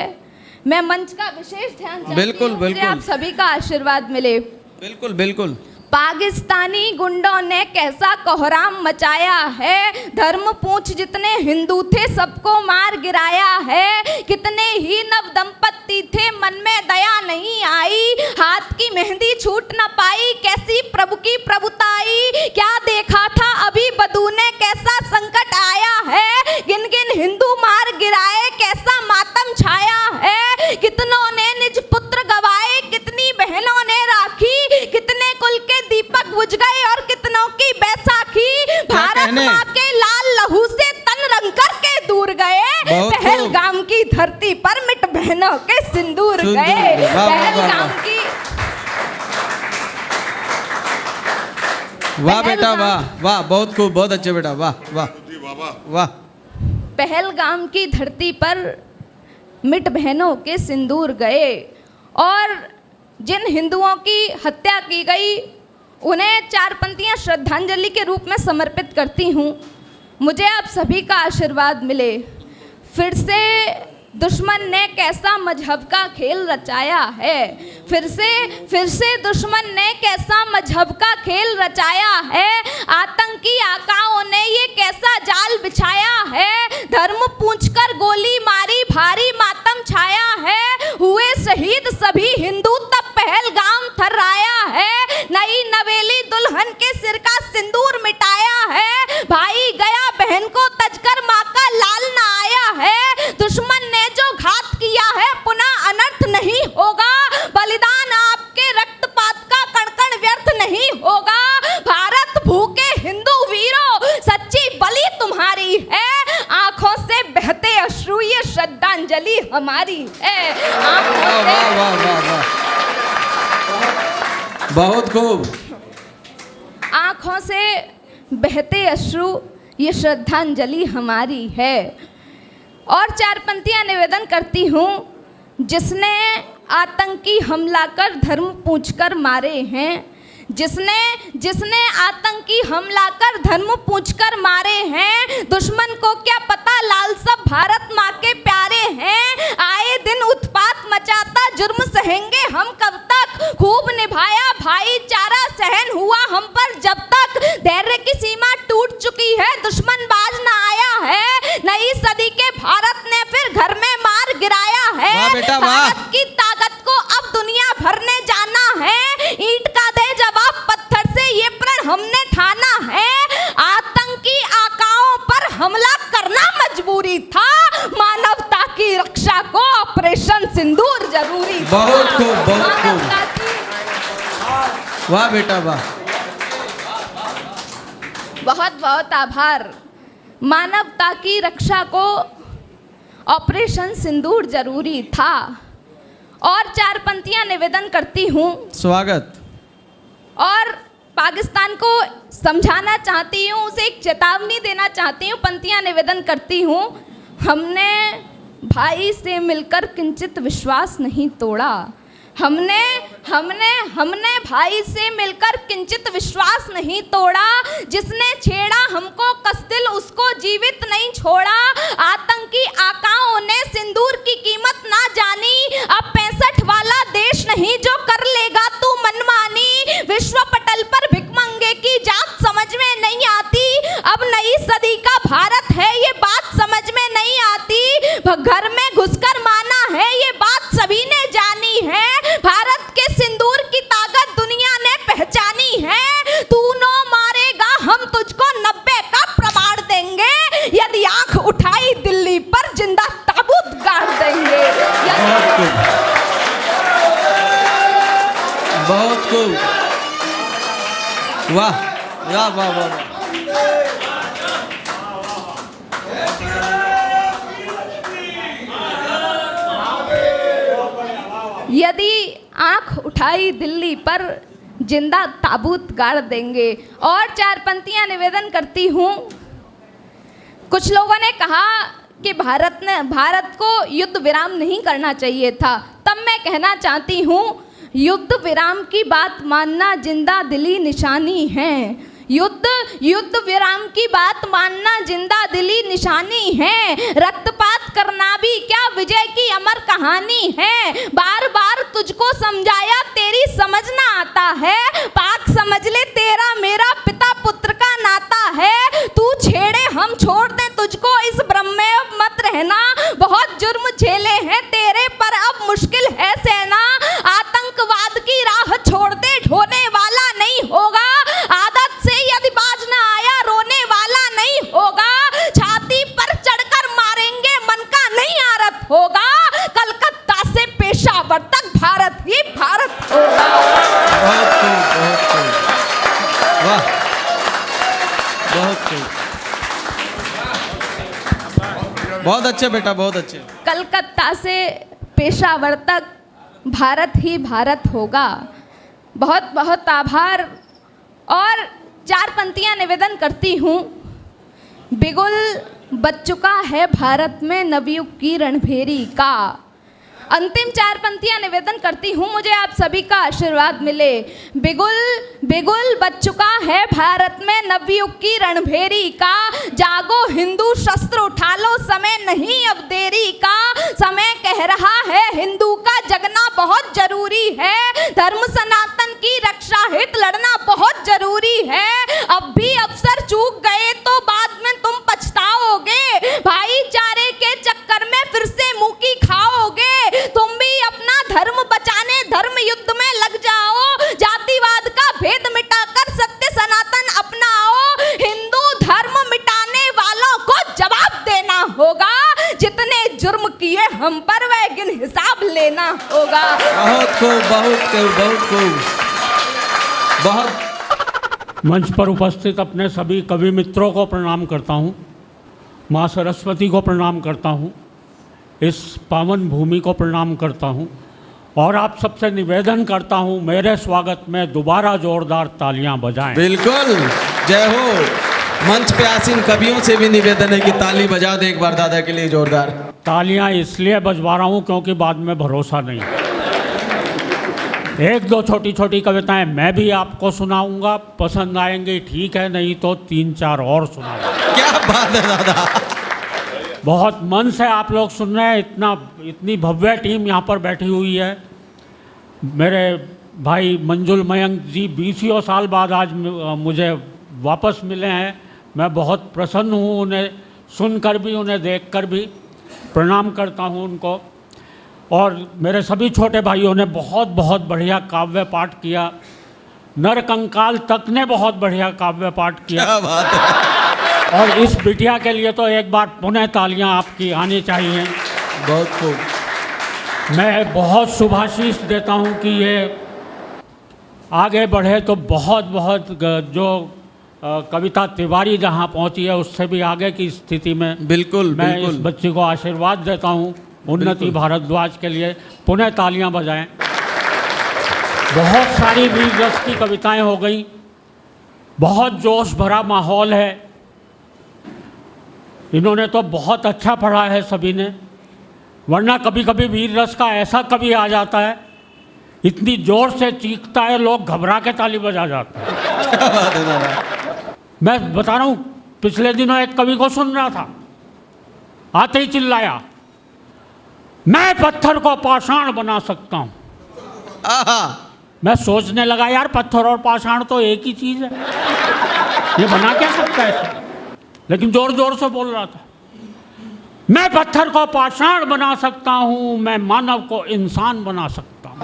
मैं मंच का विशेष ध्यान चाहती हूँ, बिल्कुल मुझे आप सभी का आशीर्वाद मिले। बिल्कुल। पाकिस्तानी गुंडों ने कैसा कोहराम मचाया है। धर्म पूछ जितने हिंदू थे सबको मार गिराया है। कितने ही नव दंपत्ति थे मन में दया नहीं आई। हाथ की मेहंदी छूट न पाई कैसी प्रभु की प्रभुताई। क्या देखा था अभी बदू ने कैसा संकट आया है। गिन गिन हिंदू मार गिराए कैसा मातम छाया है। कितनों ने निज पुत्र गवाए कितनी बहनों ने राखी। कितने कुल के दीपक बुझ गए और कितनों की बैसाखी। भारत माँ के लाल लहू से तन रंग करके दूर गए। पहलगाम की धरती पर मिट बहनों के सिंदूर गए। पहलगाम की वाह बेटा वाह बहुत खूब, बहुत अच्छे बेटा, वाह। पहलगाम की धरती पर मिट बहनों के सिंदूर गए। और जिन हिंदुओं की हत्या की गई उन्हें 4 पंक्तियां श्रद्धांजलि के रूप में समर्पित करती हूँ। मुझे आप सभी का आशीर्वाद मिले। फिर से दुश्मन ने कैसा मजहब का खेल रचाया है। फिर से दुश्मन ने कैसा मजहब का खेल रचाया है। आतंकी आकाओं ने ये कैसा जाल बिछाया है। धर्म पूछकर गोली मारी भारी मातम छाया है। हुए शहीद सभी हिंदू तब पहलगाम थर्राया है। नई नवेली दुल्हन के सिर का सिंदूर मिटाया है। भाई गया बहन को तजकर माँ का लाल न आया है। दुश्मन ने जो घात किया है पुनः अनर्थ नहीं होगा। बलिदान आपके रक्तपात का कण कण व्यर्थ नहीं होगा। भारत भूखे हिंदू वीरों सच्ची बलि तुम्हारी है। आंखों से बहते अश्रु ये श्रद्धांजलि हमारी है। बहुत खूब। आंखों से बहते अश्रु ये श्रद्धांजलि हमारी है। और 4 पंक्तियां निवेदन करती हूँ। जिसने आतंकी हमला कर धर्म पूछकर मारे हैं। जिसने आतंकी हमला कर धर्म पूछकर मारे हैं। दुश्मन को क्या पता लाल सब भारत माँ के प्यारे हैं। आए दिन उत्पात मचाता जुर्म सहेंगे हम कब तक। खूब निभाया भाईचारा सहन हुआ हम पर जब तक। धैर्य की सीमा टूट चुकी है दुश्मन बाज न आया है। नई सदी के भारत ने फिर घर में मार गिराया है। भारत की ताकत को अब दुनिया भर ने जाना है। ईंट का दे जवाब पत्थर से ये प्रण हमने ठाना है। आतंकी आकाओं पर हमला करना मजबूरी था। मानवता की रक्षा को ऑपरेशन सिंदूर जरूरी था। बहुत खूब। वाह बेटा वाह। बहुत बहुत आभार। मानवता की रक्षा को ऑपरेशन सिंदूर जरूरी था। और 4 पंक्तियां निवेदन करती हूँ। स्वागत। और पाकिस्तान को समझाना चाहती हूँ, उसे एक चेतावनी देना चाहती हूँ। पंक्तियां निवेदन करती हूँ। हमने भाई से मिलकर किंचित विश्वास नहीं तोड़ा। हमने भाई से मिलकर किंचित विश्वास नहीं तोड़ा। जिसने छेड़ा हमको कसदिल उसको जीवित नहीं छोड़ा। आतंकी आकाओं ने सिंदूर की कीमत ना जानी। अब 65 वाला देश नहीं जो कर लेगा तू मनमानी। विश्व पटल पर भिखमंगे की जात समझ में नहीं आती। अब नई सदी का भारत है ये बात समझ में नहीं आती। घर में घुसकर माना है ये बात सभी ने जानी है। भारत के सिंदूर की ताकत दुनिया ने पहचानी है। तू नो मारेगा हम तुझको 90 का प्रमाण देंगे। यदि आंख उठाई दिल्ली पर जिंदा ताबूत गाड़ देंगे। बहुत खूब। वाह वाह वाह वाह। यदि आंख उठाई दिल्ली पर, जिंदा ताबूत गाड़ देंगे। और 4 पंक्तियां निवेदन करती हूँ। कुछ लोगों ने कहा कि भारत को युद्ध विराम नहीं करना चाहिए था, तब मैं कहना चाहती हूँ युद्ध विराम की बात मानना जिंदा दिली निशानी है। युद्ध विराम की बात मानना जिंदा दिली निशानी है। रक्तपात करना भी क्या विजय की अमर कहानी है। बार बार तुझको समझाया तेरी समझ ना आता है। पाक समझ ले तेरा मेरा पिता पुत्र का नाता है। तू छेड़े हम छोड़ दे तुझको इस भ्रम में अब मत रहना। बहुत जुर्म झेले हैं तेरे पर अब मुश्किल है सहना। आतंकवाद की राह छोड़ दे ढोने वाला नहीं होगा। आदत से यदि बाज ना आया रोने वाला नहीं होगा। छाती पर चढ़कर मारेंगे मन का नहीं आरत होगा। कलकत्ता से पेशावर तक भारत ही भारत होगा। बहुत खूब, वाह, बहुत खूब, बहुत अच्छे बेटा, बहुत अच्छे। कलकत्ता से पेशावर तक भारत ही भारत होगा। बहुत बहुत आभार। और 4 पंक्तियां निवेदन करती हूँ। बिगुल बच चुका है भारत में नवयुग की रणभेरी का। अंतिम 4 पंक्तियां निवेदन करती हूँ, मुझे आप सभी का आशीर्वाद मिले। बिगुल बच चुका है भारत में नवयुग की रणभेरी का। जागो हिंदू शस्त्र उठा लो समय नहीं अब देरी का। समय कह रहा है हिंदू का जगना बहुत जरूरी है। धर्म सनातन की रक्षा हित लड़ना बहुत जरूरी है। अब भी अवसर चूक गए तो बाद में तुम पछताओगे। भाईचारे के चक्कर में फिर से मुंह की खाओगे। तुम भी अपना धर्म बचाने धर्म युद्ध में लग जाओ। जातिवाद का भेद मिटाकर सत्य सनातन अपनाओ। हिंदू धर्म मिटाने वालों को जवाब देना होगा। जितने जुर्म किए हम पर वह गिन हिसाब लेना होगा। बहुत खूब, बहुत खूब, बहुत खूब, बहुत। मंच पर उपस्थित अपने सभी कवि मित्रों को प्रणाम करता हूँ। माँ सरस्वती को प्रणाम करता हूँ। इस पावन भूमि को प्रणाम करता हूँ और आप सबसे निवेदन करता हूँ मेरे स्वागत में दोबारा जोरदार तालियां बजाएं। बिल्कुल, जय हो। मंच पे आसीन कवियों से भी निवेदन है कि ताली बजा दे एक बार दादा के लिए जोरदार। तालियां इसलिए बजवा रहा हूँ क्योंकि बाद में भरोसा नहीं। 1-2 छोटी छोटी कविताएं मैं भी आपको सुनाऊंगा, पसंद आएंगी ठीक है, नहीं तो 3-4 और सुनाऊंगा। क्या बात है दादा, बहुत मन से आप लोग सुन रहे हैं। इतनी भव्य टीम यहाँ पर बैठी हुई है। मेरे भाई मंजुल मयंक जी 20 साल बाद आज मुझे वापस मिले हैं। मैं बहुत प्रसन्न हूँ, उन्हें सुनकर भी उन्हें देखकर भी। प्रणाम करता हूँ उनको। और मेरे सभी छोटे भाइयों ने बहुत बहुत बढ़िया काव्य पाठ किया। नरकंकाल तक ने बहुत बढ़िया काव्य पाठ किया। क्या बात है। और इस बिटिया के लिए तो एक बार पुनः तालियां आपकी आनी चाहिए। बहुत खूब। मैं बहुत शुभाशीष देता हूं कि ये आगे बढ़े तो बहुत बहुत जो कविता तिवारी जहां पहुंची है उससे भी आगे की स्थिति में बिल्कुल मैं बिल्कुल। इस बच्ची को आशीर्वाद देता हूं। उन्नति भारद्वाज के लिए पुनः तालियां बजाएं। बहुत सारी वीर रस की कविताएं हो गई। बहुत जोश भरा माहौल है। इन्होंने तो बहुत अच्छा पढ़ा है सभी ने, वरना कभी कभी वीर रस का ऐसा कवि आ जाता है, इतनी जोर से चीखता है लोग घबरा के ताली बजा जाते हैं। क्या बात है दादा। मैं बता रहा हूँ, पिछले दिनों एक कवि को सुन रहा था, आते ही चिल्लाया, मैं पत्थर को पाषाण बना सकता हूँ। मैं सोचने लगा यार पत्थर और पाषाण तो एक ही चीज़ है, ये बना क्या सकता है? लेकिन जोर जोर से बोल रहा था, मैं पत्थर को पाषाण बना सकता हूँ, मैं मानव को इंसान बना सकता हूँ।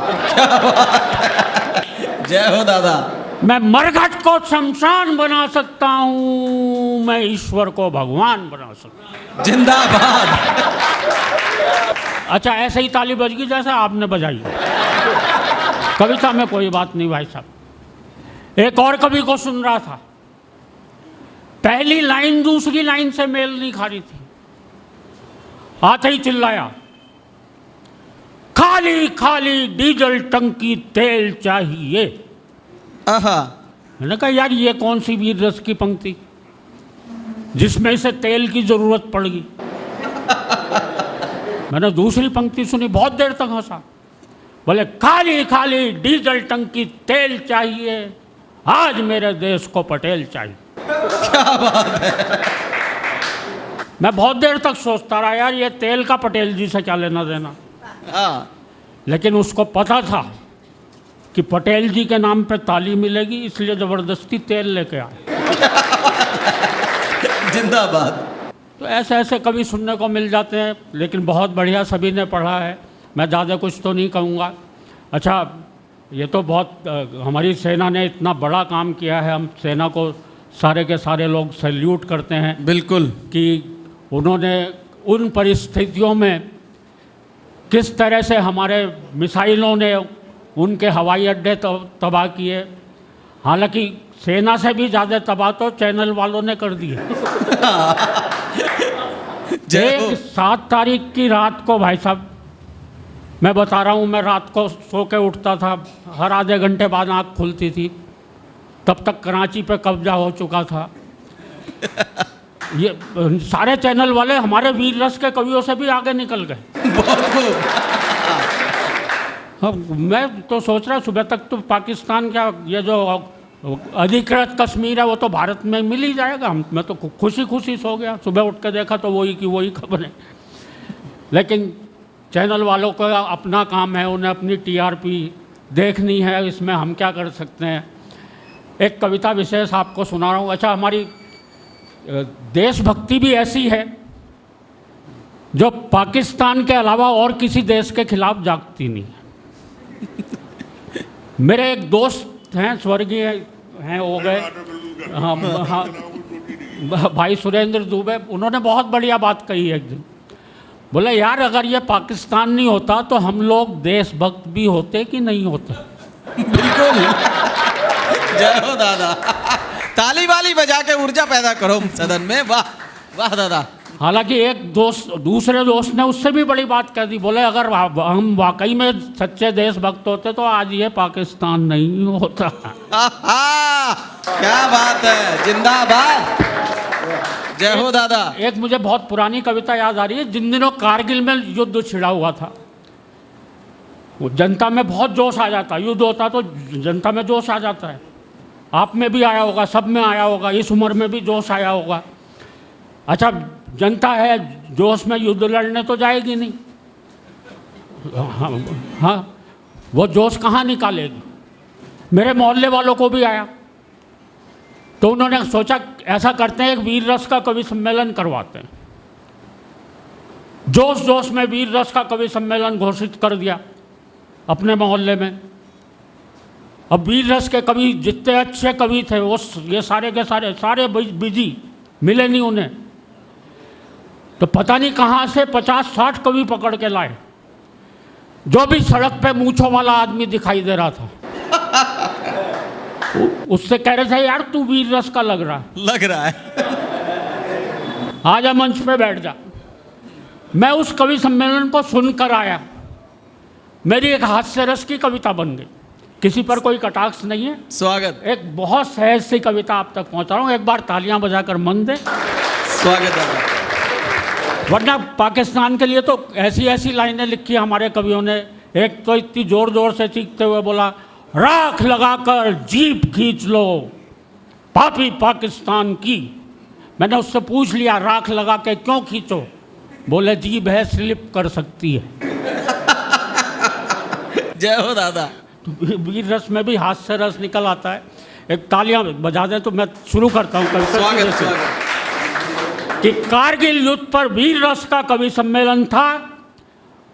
जय हो दादा। मैं मरघट को शमशान बना सकता हूँ, मैं ईश्वर को भगवान बना सकता हूँ। जिंदाबाद। अच्छा, ऐसे ही ताली बज गई जैसा आपने बजाई। कविता में कोई बात नहीं भाई साहब। एक और कवि को सुन रहा था, पहली लाइन दूसरी लाइन से मेल नहीं खा रही थी, आते ही चिल्लाया, खा खाली खाली डीजल टंकी तेल चाहिए। आहा, मैंने कहा यार ये कौन सी वीर रस की पंक्ति जिसमें इसे तेल की जरूरत पड़ गई। मैंने दूसरी पंक्ति सुनी, बहुत देर तक हंसा। बोले खाली खाली डीजल टंकी तेल चाहिए, आज मेरे देश को पटेल चाहिए। क्या बात है। मैं बहुत देर तक सोचता रहा यार ये तेल का पटेल जी से क्या लेना देना। हाँ, लेकिन उसको पता था कि पटेल जी के नाम पे ताली मिलेगी, इसलिए ज़बरदस्ती तेल लेके आए। जिंदाबाद। तो ऐसे ऐसे कवि सुनने को मिल जाते हैं, लेकिन बहुत बढ़िया, सभी ने पढ़ा है, मैं ज़्यादा कुछ तो नहीं कहूँगा। अच्छा, ये तो बहुत हमारी सेना ने इतना बड़ा काम किया है, हम सेना को सारे के सारे लोग सैल्यूट करते हैं। बिल्कुल। कि उन्होंने उन परिस्थितियों में किस तरह से हमारे मिसाइलों ने उनके हवाई अड्डे तबाह किए। हालांकि सेना से भी ज़्यादा तबाह तो चैनल वालों ने कर दिए। एक 7 तारीख की रात को भाई साहब, मैं बता रहा हूँ, मैं रात को सो के उठता था, हर आधे घंटे बाद आँख खुलती थी, तब तक कराची पे कब्जा हो चुका था। ये सारे चैनल वाले हमारे वीर रस के कवियों से भी आगे निकल गए। बहुत खूब। हाँ, मैं तो सोच रहा सुबह तक तो पाकिस्तान का ये जो अधिकृत कश्मीर है वो तो भारत में मिल ही जाएगा। मैं तो खुशी खुशी सो गया, सुबह उठ के देखा तो वही की वही खबरें। लेकिन चैनल वालों का अपना काम है, उन्हें अपनी टीआरपी देखनी है, इसमें हम क्या कर सकते हैं। एक कविता विशेष आपको सुना रहा हूँ। अच्छा, हमारी देशभक्ति भी ऐसी है जो पाकिस्तान के अलावा और किसी देश के खिलाफ जागती नहीं है। मेरे एक दोस्त हैं, स्वर्गीय हैं, हो गए, हाँ हाँ, भाई सुरेंद्र दुबे, उन्होंने बहुत बढ़िया बात कही एक दिन। बोले यार अगर ये पाकिस्तान नहीं होता तो हम लोग देशभक्त भी होते कि नहीं होते। बिल्कुल। जय हो दादा। ताली वाली बजा के ऊर्जा पैदा करो सदन में। वाह वाह दादा। हालांकि एक दोस्त, दूसरे दोस्त ने उससे भी बड़ी बात कह दी। बोले अगर हम वाकई में सच्चे देशभक्त होते तो आज ये पाकिस्तान नहीं होता। क्या बात है, जिंदाबाद। जय हो दादा। एक मुझे बहुत पुरानी कविता याद आ रही है। जिन दिनों कारगिल में युद्ध छिड़ा हुआ था, वो जनता में बहुत जोश आ जाता, युद्ध होता तो जनता में जोश आ जाता है। आप में भी आया होगा, सब में आया होगा, इस उम्र में भी जोश आया होगा। अच्छा, जनता है, जोश में युद्ध लड़ने तो जाएगी नहीं। हाँ, वो जोश कहाँ निकालेगी। मेरे मोहल्ले वालों को भी आया, तो उन्होंने सोचा ऐसा करते हैं, एक वीर रस का कवि सम्मेलन करवाते हैं। जोश जोश में वीर रस का कवि सम्मेलन घोषित कर दिया अपने मोहल्ले में। अब वीर रस के कवि जितने अच्छे कवि थे वो ये सारे के सारे बिजी मिले नहीं उन्हें। तो पता नहीं कहाँ से 50-60 कवि पकड़ के लाए, जो भी सड़क पे मूंछों वाला आदमी दिखाई दे रहा था उससे कह रहे थे यार तू वीर रस का लग रहा है, आजा मंच पे बैठ जा। मैं उस कवि सम्मेलन को सुनकर आया, मेरी एक हास्य रस की कविता बन गई। किसी पर कोई कटाक्ष नहीं है, स्वागत। एक बहुत सहज सी कविता आप तक पहुंचा रहा हूँ। एक बार तालियां बजाकर मन दे। स्वागत है। वरना पाकिस्तान के लिए तो ऐसी ऐसी लाइनें लिखी हमारे कवियों ने। एक तो इतनी जोर जोर से चीखते हुए बोला, राख लगाकर जीप खींच लो पापी पाकिस्तान की। मैंने उससे पूछ लिया राख लगा के क्यों खींचो, बोले जीभ है स्लिप कर सकती है। जय हो दादा। तो वीर रस में भी हास्य रस निकल आता है। एक तालियां बजा दें तो मैं शुरू करता हूँ कविता। स्वागत स्वागत। कि कारगिल युद्ध पर वीर रस का कवि सम्मेलन था,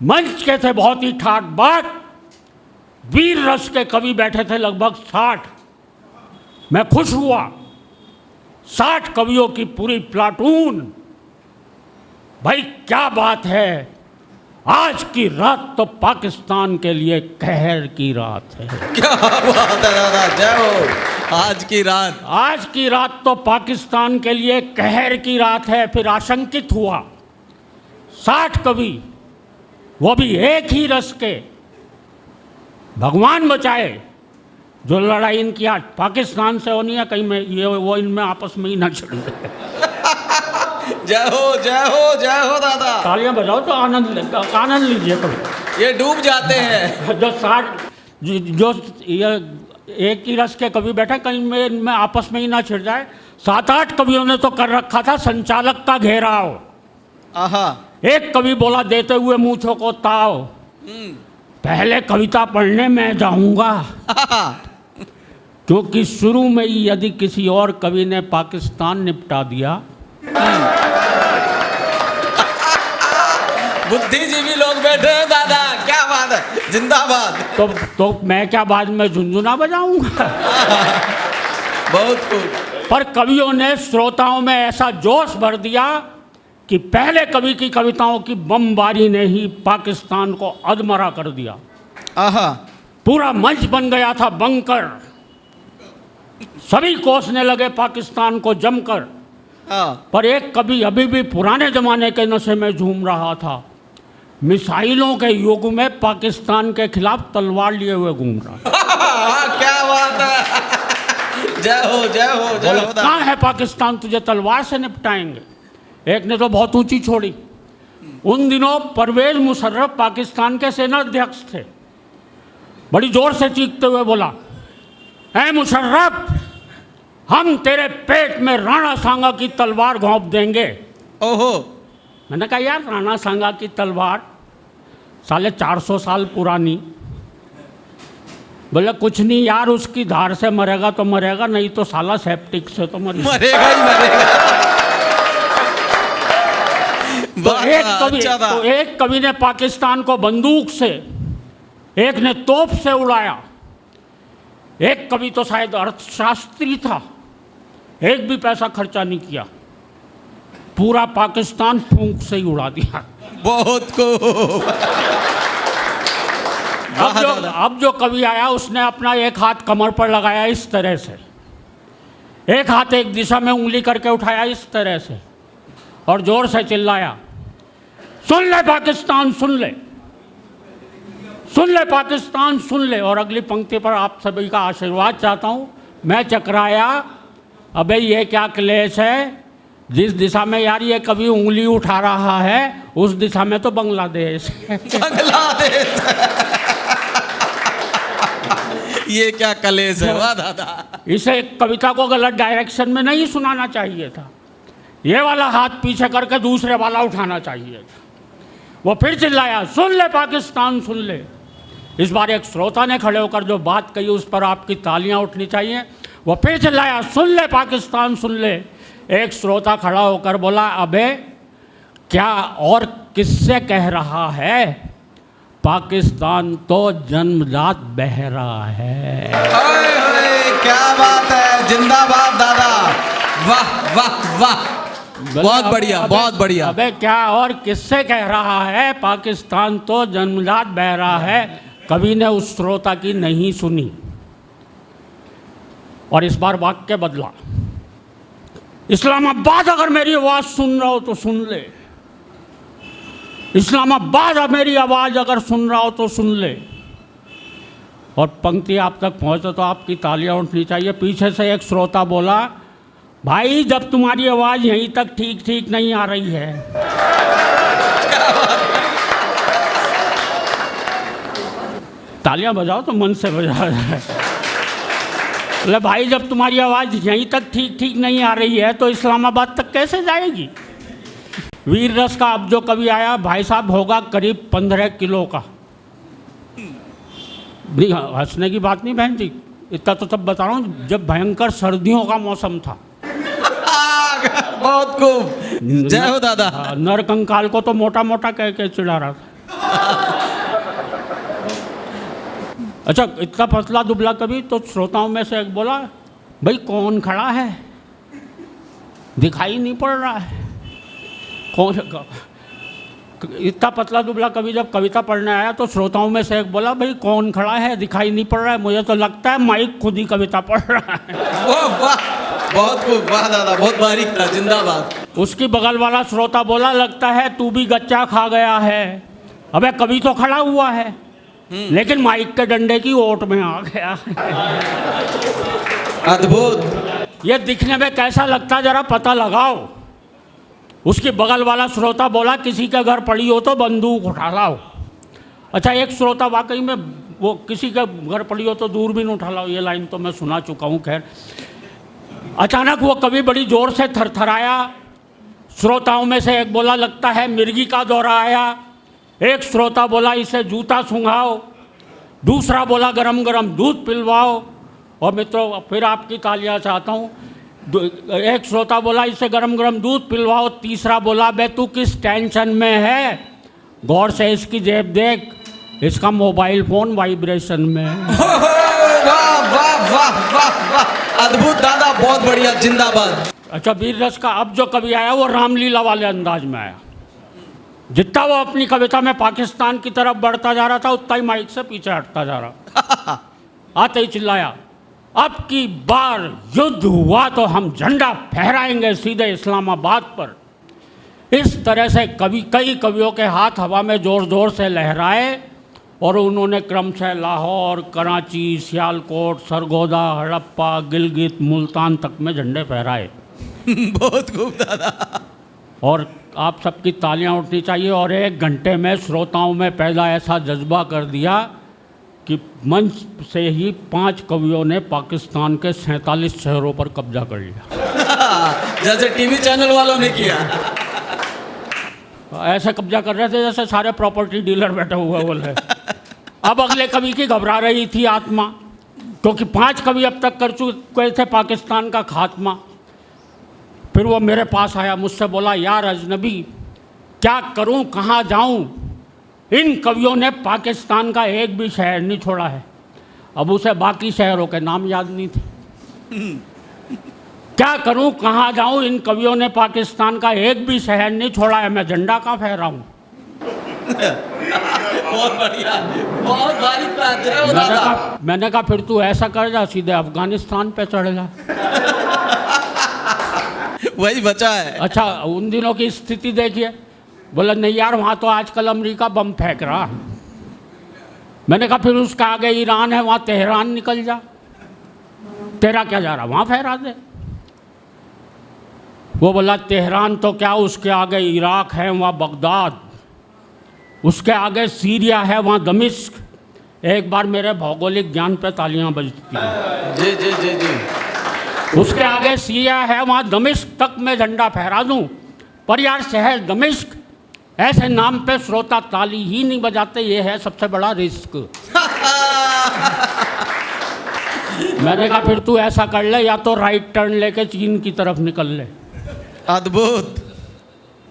मंच के थे बहुत ही ठाट बाट, वीर रस के कवि बैठे थे लगभग 60। मैं खुश हुआ, 60 कवियों की पूरी प्लाटून। भाई क्या बात है, आज की रात तो पाकिस्तान के लिए कहर की रात है। क्या बात है दादा, जय हो। आज की रात तो पाकिस्तान के लिए कहर की रात है। फिर आशंकित हुआ 60 कवि, वो भी एक ही रस के, भगवान बचाए जो लड़ाई इनकी आज पाकिस्तान से होनी है, कहीं में ये वो इनमें आपस में ही ना छिड़ जाए। जय हो जय हो जय हो दादा। तालियां बजाओ तो आनंद लीजिए कभी। ये डूब जाते हैं। जो ये एक ही रस के कवि बैठे, कहीं में इनमें आपस में ही ना छिड़ जाए। 7-8 कवियों ने तो कर रखा था संचालक का घेराव। आहा। एक कवि बोला देते हुए मूंछों को ताव, पहले कविता पढ़ने में जाऊंगा, क्योंकि शुरू में ही यदि किसी और कवि ने पाकिस्तान निपटा दिया। बुद्धिजीवी लोग बैठे हैं दादा, क्या बात है, जिंदाबाद। तो मैं क्या बाद में झुनझुना बजाऊंगा? बहुत खूब। पर कवियों ने श्रोताओं में ऐसा जोश भर दिया कि पहले कवि की कविताओं की बमबारी ने ही पाकिस्तान को अधमरा कर दिया। आहा। पूरा मंच बन गया था बंकर, सभी कोसने लगे पाकिस्तान को जमकर। पर एक कवि अभी भी पुराने जमाने के नशे में झूम रहा था, मिसाइलों के युग में पाकिस्तान के खिलाफ तलवार लिए हुए घूम रहा। क्या बात है, जय हो जय हो जय हो। कहाँ है पाकिस्तान, तुझे तलवार से निपटाएंगे। एक ने तो बहुत ऊंची छोड़ी। उन दिनों परवेज मुशर्रफ पाकिस्तान के सेना अध्यक्ष थे। बड़ी जोर से चीखते हुए बोला, ऐ मुशर्रफ, हम तेरे पेट में राणा सांगा की तलवार घोंप देंगे। ओहो। मैंने कहा यार राणा सांगा की तलवार साले 400 साल पुरानी। बोले कुछ नहीं यार, उसकी धार से मरेगा तो मरेगा, नहीं तो साला सेप्टिक से तो मरेगा ही मरेगा। तो एक कवि ने पाकिस्तान को बंदूक से, एक ने तोप से उड़ाया, एक कवि तो शायद अर्थशास्त्री था, एक भी पैसा खर्चा नहीं किया, पूरा पाकिस्तान फूंक से ही उड़ा दिया। बहुत खूब। अब जो कवि आया उसने अपना एक हाथ कमर पर लगाया इस तरह से, एक हाथ एक दिशा में उंगली करके उठाया इस तरह से, और जोर से चिल्लाया, सुन ले पाकिस्तान सुन ले, सुन ले पाकिस्तान सुन ले। और अगली पंक्ति पर आप सभी का आशीर्वाद चाहता हूँ। मैं चकराया, अबे ये क्या क्लेश है, जिस दिशा में यार ये कभी उंगली उठा रहा है उस दिशा में तो बांग्लादेश। बांग्लादेश। ये क्या कलेश है, वाह दादा। इसे कविता को गलत डायरेक्शन में नहीं सुनाना चाहिए था, ये वाला हाथ पीछे करके दूसरे वाला उठाना चाहिए था। वो फिर चिल्लाया, सुन ले पाकिस्तान सुन ले। इस बार एक श्रोता ने खड़े होकर जो बात कही उस पर आपकी तालियां उठनी चाहिए। वो फिर चिल्लाया, सुन ले पाकिस्तान सुन ले। एक श्रोता खड़ा होकर बोला, अबे क्या और किससे कह रहा है, पाकिस्तान तो जन्मजात बहरा है। क्या बात है, जिंदाबाद दादा, वाह वाह वाह, बहुत बढ़िया बहुत बढ़िया। अबे क्या और किससे कह रहा है, पाकिस्तान तो जन्मजात बहरा है। कवि ने उस श्रोता की नहीं सुनी और इस बार वाक्य बदला, इस्लामाबाद अगर मेरी आवाज़ सुन रहा हो तो सुन ले, इस्लामाबाद मेरी आवाज़ अगर सुन रहा हो तो सुन ले। और पंक्ति आप तक पहुँचे तो आपकी तालियां उठनी चाहिए। पीछे से एक श्रोता बोला, भाई जब तुम्हारी आवाज़ यहीं तक ठीक ठीक नहीं आ रही है, तालियां बजाओ तो मन से बजाओ। बोले भाई जब तुम्हारी आवाज़ यहीं तक ठीक ठीक नहीं आ रही है तो इस्लामाबाद तक कैसे जाएगी। वीर रस का अब जो कवि आया भाई साहब होगा करीब 15 किलो का। नहीं हंसने की बात नहीं बहन जी, इतना तो तब बता रहा हूँ जब भयंकर सर्दियों का मौसम था। बहुत खूब, जय हो दादा। नरकंकाल को तो मोटा मोटा कह के चिढ़ा रहा था। अच्छा इतना पतला दुबला कवि, तो श्रोताओं में से एक बोला, भाई कौन खड़ा है, दिखाई नहीं पड़ रहा है कौन। इतना पतला दुबला कवि जब कविता पढ़ने आया तो श्रोताओं में से एक बोला, भाई कौन खड़ा है, दिखाई नहीं पड़ रहा है, मुझे तो लगता है माइक खुद ही कविता पढ़ रहा है। वाह बहुत खूब, वाह दादा बहुत बारीक था, जिंदाबाद। उसकी बगल वाला श्रोता बोला, लगता है तू भी गच्चा खा गया है, अबे कवि तो खड़ा हुआ है। लेकिन माइक के डंडे की ओट में आ गया। अद्भुत। ये दिखने में कैसा लगता जरा पता लगाओ। उसके बगल वाला श्रोता बोला किसी के घर पड़ी हो तो बंदूक उठा लाओ। अच्छा, एक श्रोता वाकई में वो किसी के घर पड़ी हो तो दूरबीन उठा लाओ, ये लाइन तो मैं सुना चुका हूँ। खैर, अचानक वो कवि बड़ी जोर से थरथराया। श्रोताओं में से एक बोला लगता है मिर्गी का दौरा आया। एक श्रोता बोला इसे जूता सूंघाओ। दूसरा बोला गरम गरम दूध पिलवाओ। और मित्रों, फिर आपकी तालियां चाहता हूँ। एक श्रोता बोला इसे गरम गरम दूध पिलवाओ। तीसरा बोला बे तू किस टेंशन में है, गौर से इसकी जेब देख, इसका मोबाइल फोन वाइब्रेशन में है। वाह वाह वाह वाह वाह, अद्भुत दादा, बहुत बढ़िया, जिंदाबाद। अच्छा, वीर रस का अब जो कवि आया वो रामलीला वाले अंदाज में आया। जितना वो अपनी कविता में पाकिस्तान की तरफ बढ़ता जा रहा था उतना ही माइक से पीछे हटता जा रहा। आते ही चिल्लाया, अब की बार युद्ध हुआ तो हम झंडा फहराएंगे सीधे इस्लामाबाद पर। इस तरह से कई कवियों के हाथ हवा में जोर जोर से लहराए और उन्होंने क्रमशः लाहौर, कराची, सियालकोट, सरगोदा, हड़प्पा, गिलगित, मुल्तान तक में झंडे फहराए। बहुत खूब दादा। और आप सबकी तालियां उठनी चाहिए। और 1 घंटे में श्रोताओं में पैदा ऐसा जज्बा कर दिया कि मंच से ही 5 कवियों ने पाकिस्तान के 47 शहरों पर कब्जा कर लिया। जैसे टीवी चैनल वालों ने किया। ऐसे कब्जा कर रहे थे जैसे सारे प्रॉपर्टी डीलर बैठे हुए बोले। अब अगले कवि की घबरा रही थी आत्मा, क्योंकि 5 कवि अब तक कर चुके थे पाकिस्तान का खात्मा। फिर वो मेरे पास आया, मुझसे बोला यार अजनबी, क्या करूं, कहाँ जाऊं? इन कवियों ने पाकिस्तान का एक भी शहर नहीं छोड़ा है। अब उसे बाकी शहरों के नाम याद नहीं थे। क्या करूं, कहाँ जाऊं? इन कवियों ने पाकिस्तान का एक भी शहर नहीं छोड़ा है, मैं झंडा कहाँ फहराऊं? बहुत बढ़िया, बहुत बारीक बात है वो दादा। मैंने कहा फिर तू ऐसा कर जा, सीधे अफगानिस्तान पे चढ़ जा। वही बचा है। अच्छा, उन दिनों की स्थिति देखिए। बोला नहीं यार, वहाँ तो आजकल अमेरिका बम फेंक रहा। मैंने कहा फिर उसके आगे ईरान है, वहाँ तेहरान निकल जा। तेरा क्या जा रहा, वहाँ फहरा दे। वो बोला तेहरान तो क्या, उसके आगे इराक है, वहाँ बगदाद, उसके आगे सीरिया है, वहाँ दमिश्क। एक बार मेरे भौगोलिक ज्ञान पे तालियां बजती हैं। जी जी जी जी। उसके आगे सीरिया है, वहाँ दमिश्क तक मैं झंडा फहरा दूं। पर यार शहर दमिश्क, ऐसे नाम पे श्रोता ताली ही नहीं बजाते, ये है सबसे बड़ा रिस्क। मैंने कहा फिर तू ऐसा कर ले, या तो राइट टर्न लेके चीन की तरफ निकल ले, अद्भुत,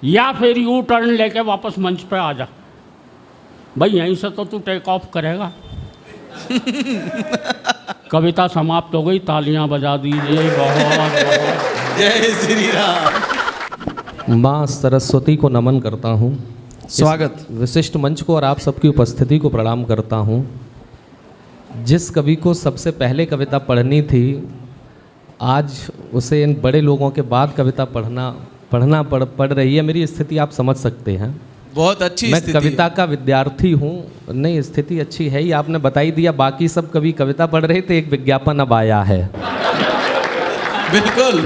या फिर यू टर्न लेके वापस मंच पे आ जा। भाई यहीं से तो तू टेक ऑफ करेगा। कविता समाप्त हो गई, तालियां बजा दीजिए। बहुत बहुत जय श्री राम। माँ सरस्वती को नमन करता हूँ। स्वागत। इस विशिष्ट मंच को और आप सबकी उपस्थिति को प्रणाम करता हूँ। जिस कवि को सबसे पहले कविता पढ़नी थी, आज उसे इन बड़े लोगों के बाद कविता पढ़ रही है। मेरी स्थिति आप समझ सकते हैं। बहुत अच्छी मैं स्थिति कविता का विद्यार्थी हूँ। नहीं, स्थिति अच्छी है ही, आपने बता ही दिया। बाकी सब कवि कविता पढ़ रहे थे, एक विज्ञापन अब आया है। बिल्कुल।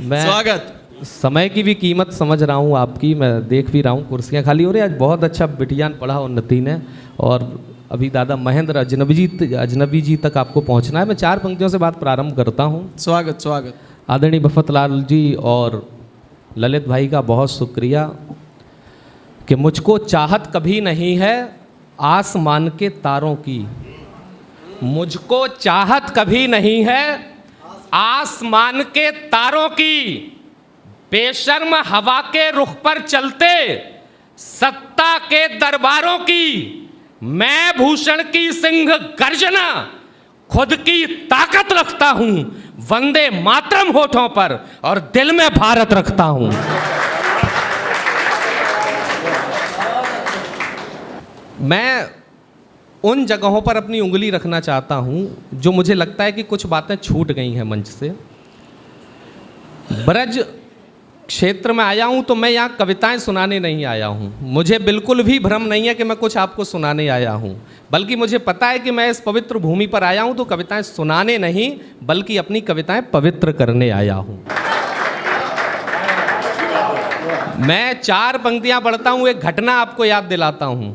मैं स्वागत। समय की भी कीमत समझ रहा हूँ आपकी। मैं देख भी रहा हूँ कुर्सियाँ खाली हो रही। आज बहुत अच्छा बिटियान पढ़ा उन्नति ने। और अभी दादा महेंद्र अजनबी जी तक आपको पहुँचना है। मैं 4 पंक्तियों से बात प्रारंभ करता हूँ। स्वागत स्वागत। आदरणीय बफतलाल जी और ललित भाई का बहुत शुक्रिया कि मुझको चाहत कभी नहीं है आसमान के तारों की। मुझको चाहत कभी नहीं है आसमान के तारों की। बेशर्म हवा के रुख पर चलते सत्ता के दरबारों की। मैं भूषण की सिंह गर्जना खुद की ताकत रखता हूं। वंदे मातरम होठों पर और दिल में भारत रखता हूं। मैं उन जगहों पर अपनी उंगली रखना चाहता हूं जो मुझे लगता है कि कुछ बातें छूट गई हैं मंच से। ब्रज क्षेत्र में आया हूं तो मैं यहाँ कविताएं सुनाने नहीं आया हूं। मुझे बिल्कुल भी भ्रम नहीं है कि मैं कुछ आपको सुनाने आया हूं, बल्कि मुझे पता है कि मैं इस पवित्र भूमि पर आया हूं तो कविताएं सुनाने नहीं बल्कि अपनी कविताएं पवित्र करने आया हूं। मैं 4 पंक्तियां पढ़ता हूं, एक घटना आपको याद दिलाता हूं।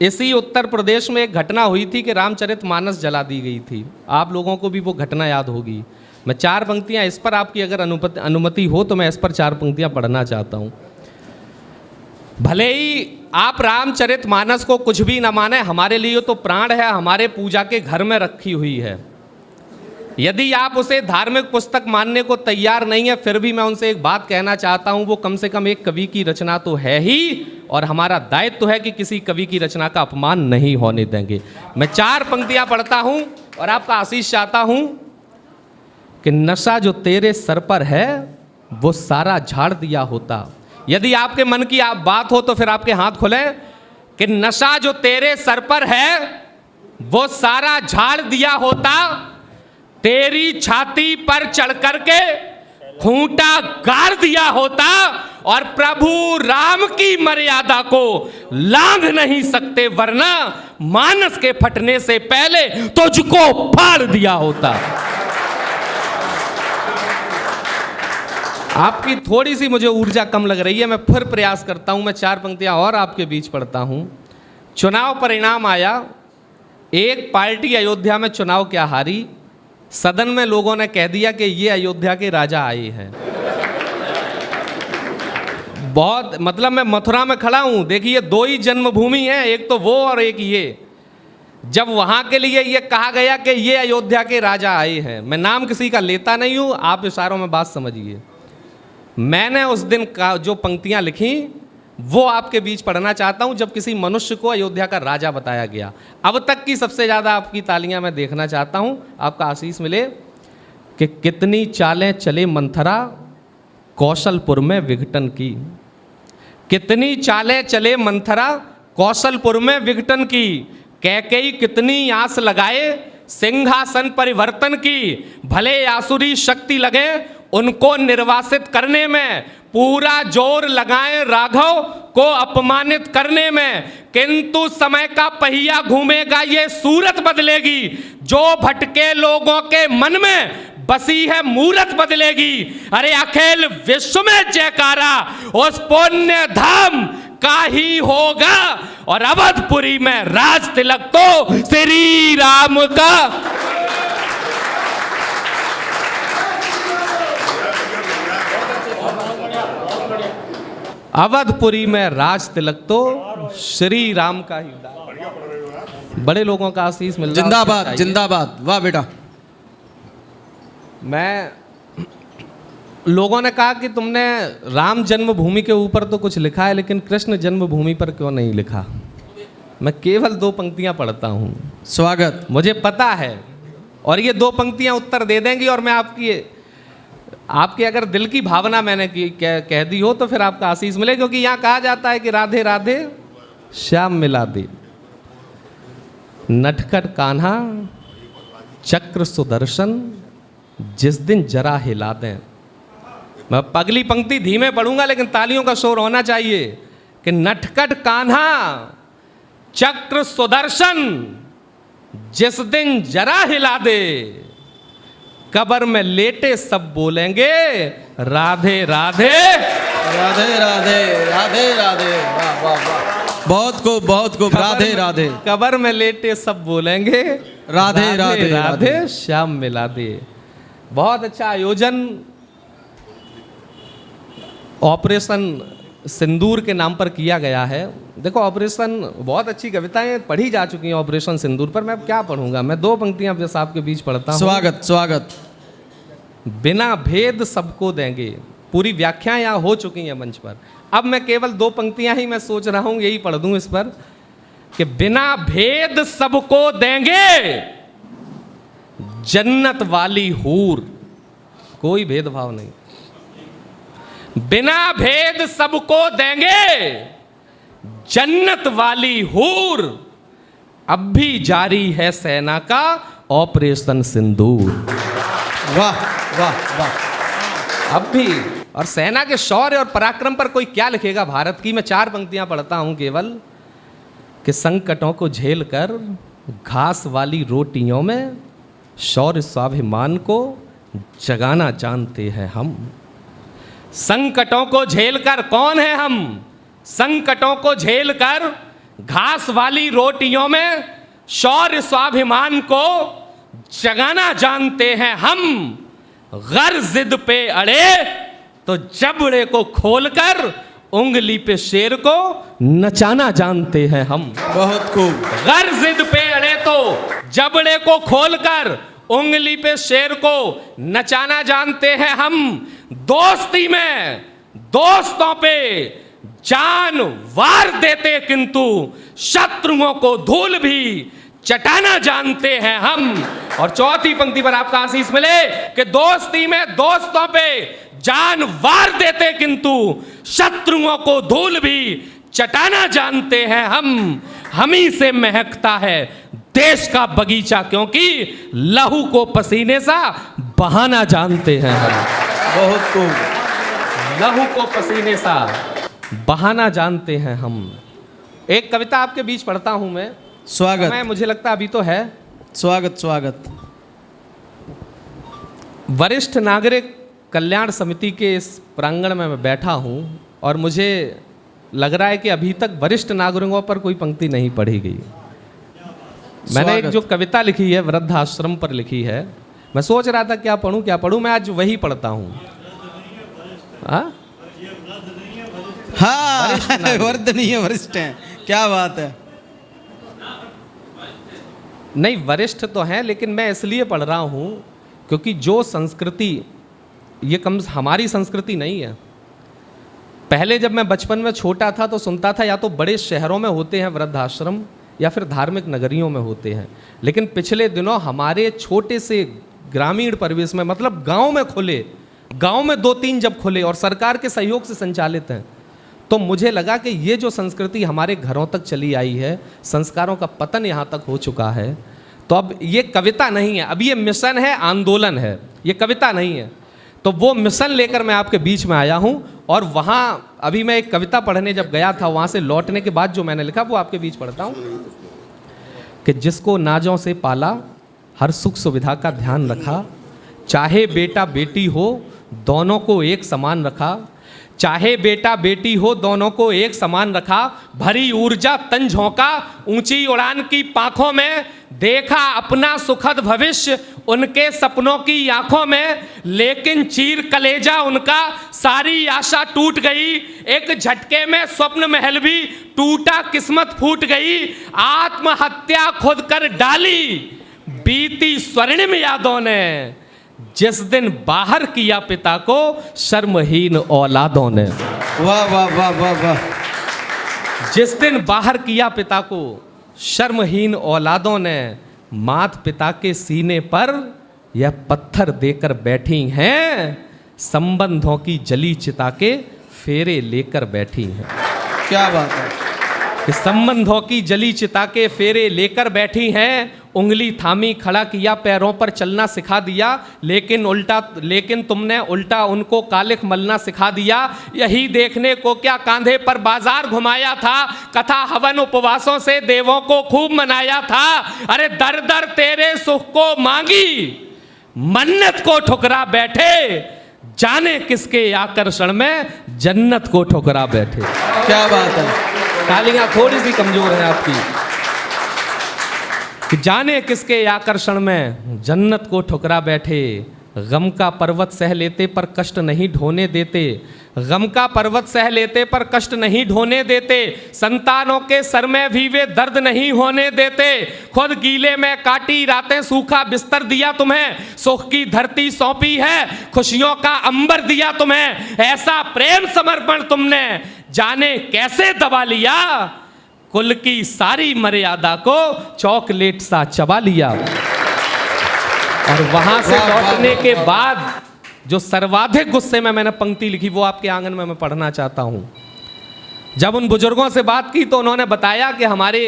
इसी उत्तर प्रदेश में एक घटना हुई थी कि रामचरितमानस जला दी गई थी। आप लोगों को भी वो घटना याद होगी। मैं 4 पंक्तियां इस पर, आपकी अगर अनुमति हो तो मैं इस पर 4 पंक्तियां पढ़ना चाहता हूं। भले ही आप रामचरितमानस को कुछ भी न माने, हमारे लिए तो प्राण है, हमारे पूजा के घर में रखी हुई है। यदि आप उसे धार्मिक पुस्तक मानने को तैयार नहीं है, फिर भी मैं उनसे एक बात कहना चाहता हूं, वो कम से कम एक कवि की रचना तो है ही, और हमारा दायित्व है कि किसी कवि की रचना का अपमान नहीं होने देंगे। मैं 4 पंक्तियां पढ़ता हूं और आपका आशीष चाहता हूं कि नशा जो तेरे सर पर है वो सारा झाड़ दिया होता। यदि आपके मन की आप बात हो तो फिर आपके हाथ खुले कि नशा जो तेरे सर पर है वो सारा झाड़ दिया होता, तेरी छाती पर चढ़ करके खूंटा गाड़ दिया होता, और प्रभु राम की मर्यादा को लांघ नहीं सकते वरना मानस के फटने से पहले तुझको फाड़ दिया होता। आपकी थोड़ी सी मुझे ऊर्जा कम लग रही है, मैं फिर प्रयास करता हूं। मैं 4 पंक्तियां और आपके बीच पढ़ता हूं। चुनाव परिणाम आया, एक पार्टी अयोध्या में चुनाव क्या हारी, सदन में लोगों ने कह दिया कि ये अयोध्या के राजा आए हैं। बहुत मतलब मैं मथुरा में खड़ा हूं, देखिए 2 ही जन्मभूमि है, एक तो वो और एक ये। जब वहां के लिए ये कहा गया कि ये अयोध्या के राजा आए हैं, मैं नाम किसी का लेता नहीं हूं, आप इशारों में बात समझिए। मैंने उस दिन का जो पंक्तियां लिखी वो आपके बीच पढ़ना चाहता हूं, जब किसी मनुष्य को अयोध्या का राजा बताया गया। अब तक की सबसे ज़्यादा आपकी तालियां मैं देखना चाहता हूं, आपका आशीष मिले कि कितनी चालें चले मंथरा कौशलपुर में विघटन की। कितनी चालें चले मंथरा कौशलपुर में विघटन की, कैकेयी कितनी आस लगाए सिंहासन परिवर्तन की। भले आसुरी शक्ति लगे उनको निर्वासित करने में, पूरा जोर लगाएं राघव को अपमानित करने में, किंतु समय का पहिया घूमेगा, ये सूरत बदलेगी। जो भटके लोगों के मन में बसी है मूरत बदलेगी। अरे अखिल विश्व में जयकारा उस पुण्य धाम का ही होगा, और अवधपुरी में राज तिलक तो श्री राम का। अवधपुरी में राज तिलक तो श्री राम का ही। बड़े लोगों का आशीष मिल रहा है। जिंदाबाद जिंदाबाद, वाह बेटा। मैं लोगों ने कहा कि तुमने राम जन्मभूमि के ऊपर तो कुछ लिखा है, लेकिन कृष्ण जन्मभूमि पर क्यों नहीं लिखा। मैं केवल 2 पंक्तियां पढ़ता हूं। स्वागत। मुझे पता है, और ये 2 पंक्तियां उत्तर दे देंगी, और मैं आपकी अगर दिल की भावना मैंने कह दी हो तो फिर आपका आशीष मिले, क्योंकि यहाँ कहा जाता है कि राधे राधे श्याम मिला दे, नटखट कान्हा चक्र सुदर्शन जिस दिन जरा हिला दें। मैं अगली पंक्ति धीमे पढ़ूंगा लेकिन तालियों का शोर होना चाहिए कि नटखट कान्हा चक्र सुदर्शन जिस दिन जरा हिला दे, कब्र में लेटे सब बोलेंगे राधे राधे राधे राधे राधे राधे, वाह वाह वाह, बहुत खूब राधे राधे। कब्र में लेटे सब बोलेंगे राधे राधे राधे श्याम मिला दे। बहुत अच्छा आयोजन ऑपरेशन सिंदूर के नाम पर किया गया है। देखो ऑपरेशन, बहुत अच्छी कविताएं पढ़ी जा चुकी हैं ऑपरेशन सिंदूर पर, मैं अब क्या पढ़ूंगा। मैं 2 पंक्तियां बस आपके बीच पढ़ता हूं। स्वागत स्वागत। बिना भेद सबको देंगे, पूरी व्याख्याएं यहाँ हो चुकी हैं मंच पर, अब मैं केवल 2 पंक्तियां ही मैं सोच रहा हूं यही पढ़ दूं इस पर कि बिना भेद सबको देंगे जन्नत वाली हूर, कोई भेदभाव नहीं। बिना भेद सबको देंगे जन्नत वाली हूर, अब भी जारी है सेना का ऑपरेशन सिंदूर। वाह वाह वाह। अब भी, और सेना के शौर्य और पराक्रम पर कोई क्या लिखेगा भारत की। मैं 4 पंक्तियां पढ़ता हूं केवल कि संकटों को झेल कर घास वाली रोटियों में शौर्य स्वाभिमान को जगाना जानते हैं हम। संकटों को झेलकर कौन है हम? संकटों को झेलकर घास वाली रोटियों में शौर्य स्वाभिमान को जगाना जानते हैं हम। गर जिद पे अड़े तो जबड़े को खोलकर उंगली पे शेर को नचाना जानते हैं हम। बहुत खूब। गर जिद पे अड़े तो जबड़े को खोलकर उंगली पे शेर को नचाना जानते हैं हम। दोस्ती में दोस्तों पे जान वार देते किंतु शत्रुओं को धूल भी चटाना जानते हैं हम। और चौथी पंक्ति पर आपका आशीष मिले कि दोस्ती में दोस्तों पे जान वार देते किंतु शत्रुओं को धूल भी चटाना जानते हैं हम। हमी से महकता है देश का बगीचा क्योंकि लहू को पसीने सा बहाना जानते हैं हम। बहुत खूब। लहू को पसीने सा बहाना जानते हैं हम। एक कविता आपके बीच पढ़ता हूं मैं। स्वागत। मैं मुझे लगता अभी तो है। स्वागत स्वागत। वरिष्ठ नागरिक कल्याण समिति के इस प्रांगण में मैं बैठा हूं और मुझे लग रहा है कि अभी तक वरिष्ठ नागरिकों पर कोई पंक्ति नहीं पढ़ी गई। मैंने एक जो कविता लिखी है वृद्धाश्रम पर लिखी है, मैं सोच रहा था क्या पढ़ूं, मैं आज वही पढ़ता हूं। हाँ वर्धनीय वरिष्ठ हैं, क्या बात है। नहीं वरिष्ठ तो हैं, लेकिन मैं इसलिए पढ़ रहा हूं क्योंकि जो संस्कृति ये हमारी संस्कृति नहीं है। पहले जब मैं बचपन में छोटा था तो सुनता था या तो बड़े शहरों में होते हैं वृद्धाश्रम या फिर धार्मिक नगरियों में होते हैं, लेकिन पिछले दिनों हमारे छोटे से ग्रामीण परिवेश में, मतलब गांव में खुले, गांव में 2-3 जब खुले और सरकार के सहयोग से संचालित हैं, तो मुझे लगा कि ये जो संस्कृति हमारे घरों तक चली आई है, संस्कारों का पतन यहाँ तक हो चुका है। तो अब ये कविता नहीं है, अब ये मिशन है, आंदोलन है, ये कविता नहीं है। तो वो मिशन लेकर मैं आपके बीच में आया हूँ। और वहाँ अभी मैं एक कविता पढ़ने जब गया था, वहाँ से लौटने के बाद जो मैंने लिखा वो आपके बीच पढ़ता हूँ कि जिसको नाजों से पाला, हर सुख सुविधा का ध्यान रखा, चाहे बेटा बेटी हो दोनों को एक समान रखा, चाहे बेटा बेटी हो दोनों को एक समान रखा, भरी ऊर्जा तन झोंका, ऊंची उड़ान की पांखों में, देखा अपना सुखद भविष्य उनके सपनों की आंखों में, लेकिन चीर कलेजा उनका सारी आशा टूट गई, एक झटके में स्वप्न महल भी टूटा, किस्मत फूट गई, आत्महत्या खुद कर डाली बीती स्वर्णिम यादों ने, जिस दिन बाहर किया पिता को शर्महीन औलादों ने। वाह वाह वाह वाह वाह। जिस दिन बाहर किया पिता को शर्महीन औलादों ने, मात पिता के सीने पर यह पत्थर देकर बैठी हैं, संबंधों की जली चिता के फेरे लेकर बैठी हैं। क्या बात है कि संबंधों की जली चिता के फेरे लेकर बैठी हैं, उंगली थामी खड़ा किया, पैरों पर चलना सिखा दिया, लेकिन तुमने उल्टा उनको कालिख मलना सिखा दिया। यही देखने को क्या कांधे पर बाजार घुमाया था, कथा हवन उपवासों से देवों को खूब मनाया था। अरे दर दर तेरे सुख को मांगी, मन्नत को ठुकरा बैठे, जाने किसके आकर्षण में जन्नत को ठुकरा बैठे। क्या बात है। तालियां थोड़ी सी कमजोर है आपकी। कि जाने किसके आकर्षण में जन्नत को ठुकरा बैठे, गम का पर्वत सह लेते पर कष्ट नहीं ढोने देते, गम का पर्वत सह लेते पर कष्ट नहीं ढोने देते, संतानों के सर में भी वे दर्द नहीं होने देते, खुद गीले में काटी रातें सूखा बिस्तर दिया तुम्हें, सुख की धरती सौंपी है खुशियों का अंबर दिया तुम्हें, ऐसा प्रेम समर्पण तुमने जाने कैसे दबा लिया, कुल की सारी मर्यादा को चॉकलेट सा चबा लिया। और वहां से लौटने के बाद जो सर्वाधिक गुस्से में मैंने पंक्ति लिखी वो आपके आंगन में मैं पढ़ना चाहता हूं। जब उन बुजुर्गों से बात की तो उन्होंने बताया कि हमारे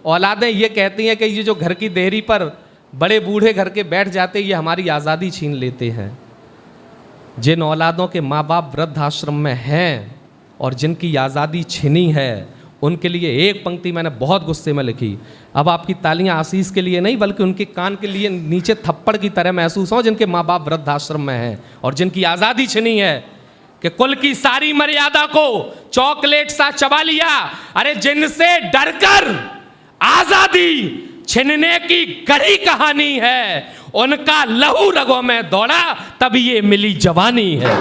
औलादें ये कहती हैं कि ये जो घर की देहरी पर बड़े बूढ़े घर के बैठ जाते ये हमारी आज़ादी छीन लेते हैं। जिन औलादों के माँ बाप वृद्धाश्रम में हैं और जिनकी आज़ादी छिनी है, उनके लिए एक पंक्ति मैंने बहुत गुस्से में लिखी। अब आपकी तालियां आशीष के लिए नहीं बल्कि उनके कान के लिए नीचे थप्पड़ की तरह महसूस हो, जिनके माँ बाप वृद्धाश्रम में हैं और जिनकी आज़ादी छिनी है कि कुल की सारी मर्यादा को चॉकलेट सा चबा लिया। अरे जिनसे डरकर आज़ादी छिनने की गढ़ी कहानी है, उनका लहू रगों में दौड़ा तब ये मिली जवानी है।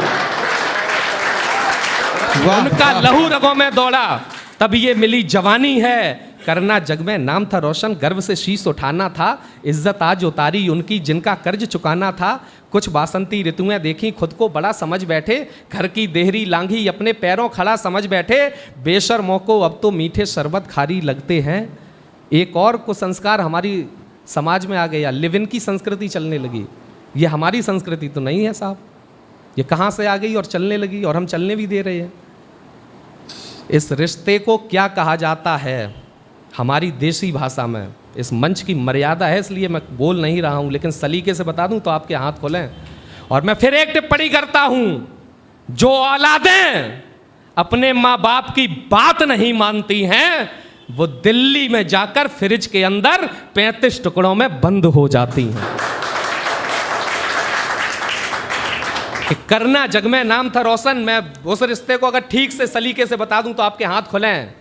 उनका लहू रगों में दौड़ा तब ये मिली जवानी है। करना जग में नाम था रोशन, गर्व से शीश उठाना था, इज्जत आज उतारी उनकी जिनका कर्ज चुकाना था। कुछ बासंती ऋतुएं देखी खुद को बड़ा समझ बैठे, घर की देहरी लांघी अपने पैरों खड़ा समझ बैठे। बेशर्मों को अब तो मीठे शरबत खारी लगते हैं। एक और कुसंस्कार हमारी समाज में आ गया, लिव इन की संस्कृति चलने लगी। ये हमारी संस्कृति तो नहीं है साहब, ये कहाँ से आ गई और चलने लगी, और हम चलने भी दे रहे हैं। इस रिश्ते को क्या कहा जाता है हमारी देसी भाषा में, इस मंच की मर्यादा है इसलिए मैं बोल नहीं रहा हूँ, लेकिन सलीके से बता दूँ तो आपके हाथ खोलें। और मैं फिर एक टिप्पणी करता हूँ, जो औलादें अपने माँ बाप की बात नहीं मानती हैं वो दिल्ली में जाकर फ्रिज के अंदर 35 टुकड़ों में बंद हो जाती हैं। कि करना जग में नाम था रोशन, मैं उस रिश्ते को अगर ठीक से सलीके से बता दूं तो आपके हाथ खुलें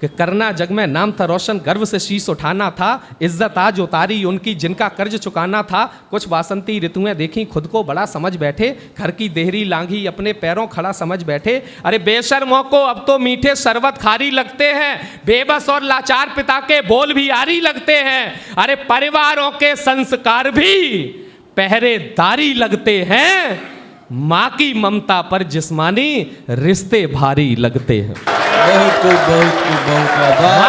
कि करना जग में नाम था रोशन, गर्व से शीश उठाना था, इज्जत आज उतारी उनकी जिनका कर्ज चुकाना था। कुछ वासंती ऋतुएं देखी खुद को बड़ा समझ बैठे, घर की देहरी लांघी अपने पैरों खड़ा समझ बैठे। अरे बेशर्मों को अब तो मीठे शरबत खारी लगते हैं, बेबस और लाचार पिता के बोल भी आरी लगते हैं। अरे परिवारों के संस्कार भी पहरेदारी लगते हैं, माँ की ममता पर जिस्मानी रिश्ते भारी लगते हैं। माँ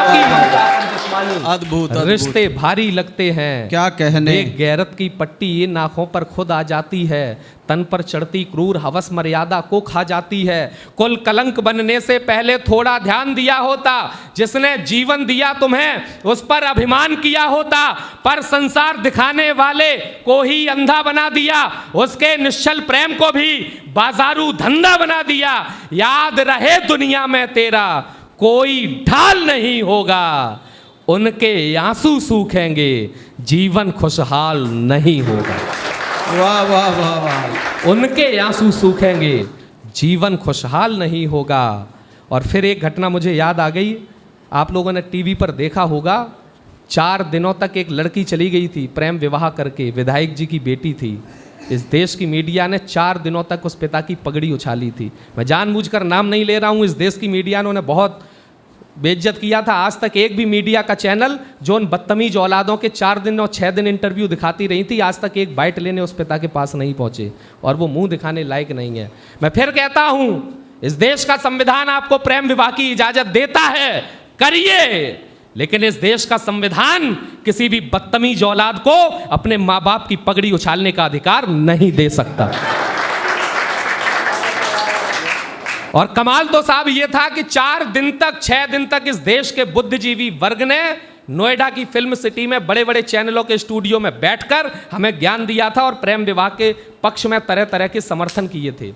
की ममता पर जिस्मानी अद्भुत रिश्ते भारी लगते हैं। क्या कहने। एक गैरत की पट्टी ये नाखों पर खुद आ जाती है, तन पर चढ़ती क्रूर हवस मर्यादा को खा जाती है। कुल कलंक बनने से पहले थोड़ा ध्यान दिया होता, जिसने जीवन दिया तुम्हें उस पर अभिमान किया होता, पर संसार दिखाने वाले को ही अंधा बना दिया, उसके निश्चल प्रेम को भी बाजारू धंधा बना दिया। याद रहे दुनिया में तेरा कोई ढाल नहीं होगा, उनके आंसू सूखेंगे जीवन खुशहाल नहीं होगा। वाह वाह वाह वाह। उनके आंसू सूखेंगे जीवन खुशहाल नहीं होगा। और फिर एक घटना मुझे याद आ गई, आप लोगों ने टीवी पर देखा होगा, 4 दिनों तक एक लड़की चली गई थी प्रेम विवाह करके, विधायक जी की बेटी थी। इस देश की मीडिया ने 4 दिनों तक उस पिता की पगड़ी उछाली थी। मैं जानबूझकर नाम नहीं ले रहा हूँ, इस देश की मीडिया ने बहुत बेइज्जत किया था। आज तक एक भी मीडिया का चैनल जो उन बदतमीज औलादों के 4 दिन और 6 दिन इंटरव्यू दिखाती रही थी, आज तक एक बाइट लेने उस पिता के पास नहीं पहुंचे, और वो मुंह दिखाने लायक नहीं है। मैं फिर कहता हूं, इस देश का संविधान आपको प्रेम विवाह की इजाजत देता है, करिए, लेकिन इस देश का संविधान किसी भी बदतमीज औलाद को अपने माँ बाप की पगड़ी उछालने का अधिकार नहीं दे सकता। और कमाल तो साहब ये था कि 4 दिन तक 6 दिन तक इस देश के बुद्धिजीवी वर्ग ने नोएडा की फिल्म सिटी में बड़े बड़े चैनलों के स्टूडियो में बैठकर हमें ज्ञान दिया था और प्रेम विवाह के पक्ष में तरह तरह के समर्थन किए थे,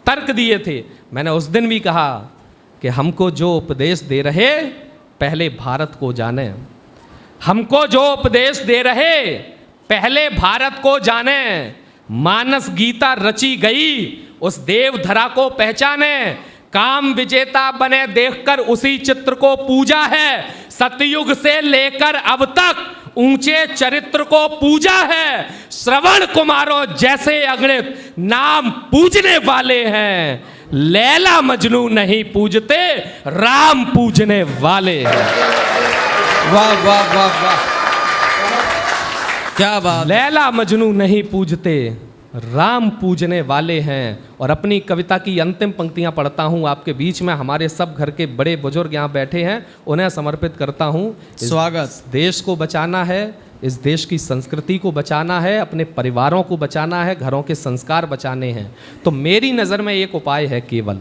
तर्क दिए थे। मैंने उस दिन भी कहा कि हमको जो उपदेश दे रहे पहले भारत को जाने, हमको जो उपदेश दे रहे पहले भारत को जाने। मानस गीता रची गई उस देव धरा को पहचाने, काम विजेता बने देखकर उसी चित्र को पूजा है। सतयुग से लेकर अब तक ऊंचे चरित्र को पूजा है। श्रवण कुमारों जैसे अगणित नाम पूजने वाले हैं, लैला मजनू नहीं पूजते, राम पूजने वाले हैं। वाह वाह वाह वाह, क्या बात। लैला मजनू नहीं पूजते, राम पूजने वाले हैं। और अपनी कविता की अंतिम पंक्तियां पढ़ता हूं आपके बीच में, हमारे सब घर के बड़े बुजुर्ग यहाँ बैठे हैं, उन्हें समर्पित करता हूं। स्वागत। देश को बचाना है, इस देश की संस्कृति को बचाना है, अपने परिवारों को बचाना है, घरों के संस्कार बचाने हैं। तो मेरी नज़र में एक उपाय है केवल,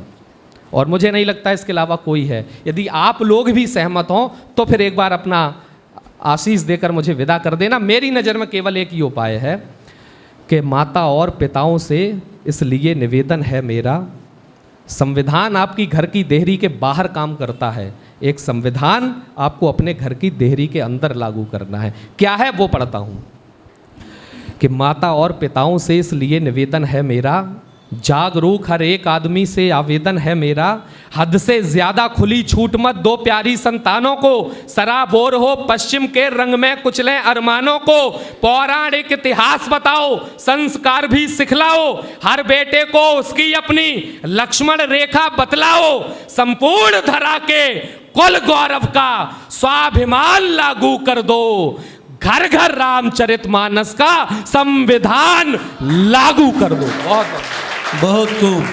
और मुझे नहीं लगता इसके अलावा कोई है। यदि आप लोग भी सहमत हों तो फिर एक बार अपना आशीष देकर मुझे विदा कर देना। मेरी नज़र में केवल एक ही उपाय है कि माता और पिताओं से इसलिए निवेदन है मेरा, संविधान आपकी घर की देहरी के बाहर काम करता है, एक संविधान आपको अपने घर की देहरी के अंदर लागू करना है। क्या है वो पढ़ता हूँ कि माता और पिताओं से इसलिए निवेदन है मेरा, जागरूक हर एक आदमी से आवेदन है मेरा, हद से ज्यादा खुली छूट मत दो प्यारी संतानों को, सराबोर हो पश्चिम के रंग में कुचले अरमानों को, पौराणिक इतिहास बताओ संस्कार भी सिखलाओ, हर बेटे को उसकी अपनी लक्ष्मण रेखा बतलाओ, संपूर्ण धरा के कुल गौरव का स्वाभिमान लागू कर दो, घर घर रामचरितमानस का संविधान लागू कर दो। बहुत खूब।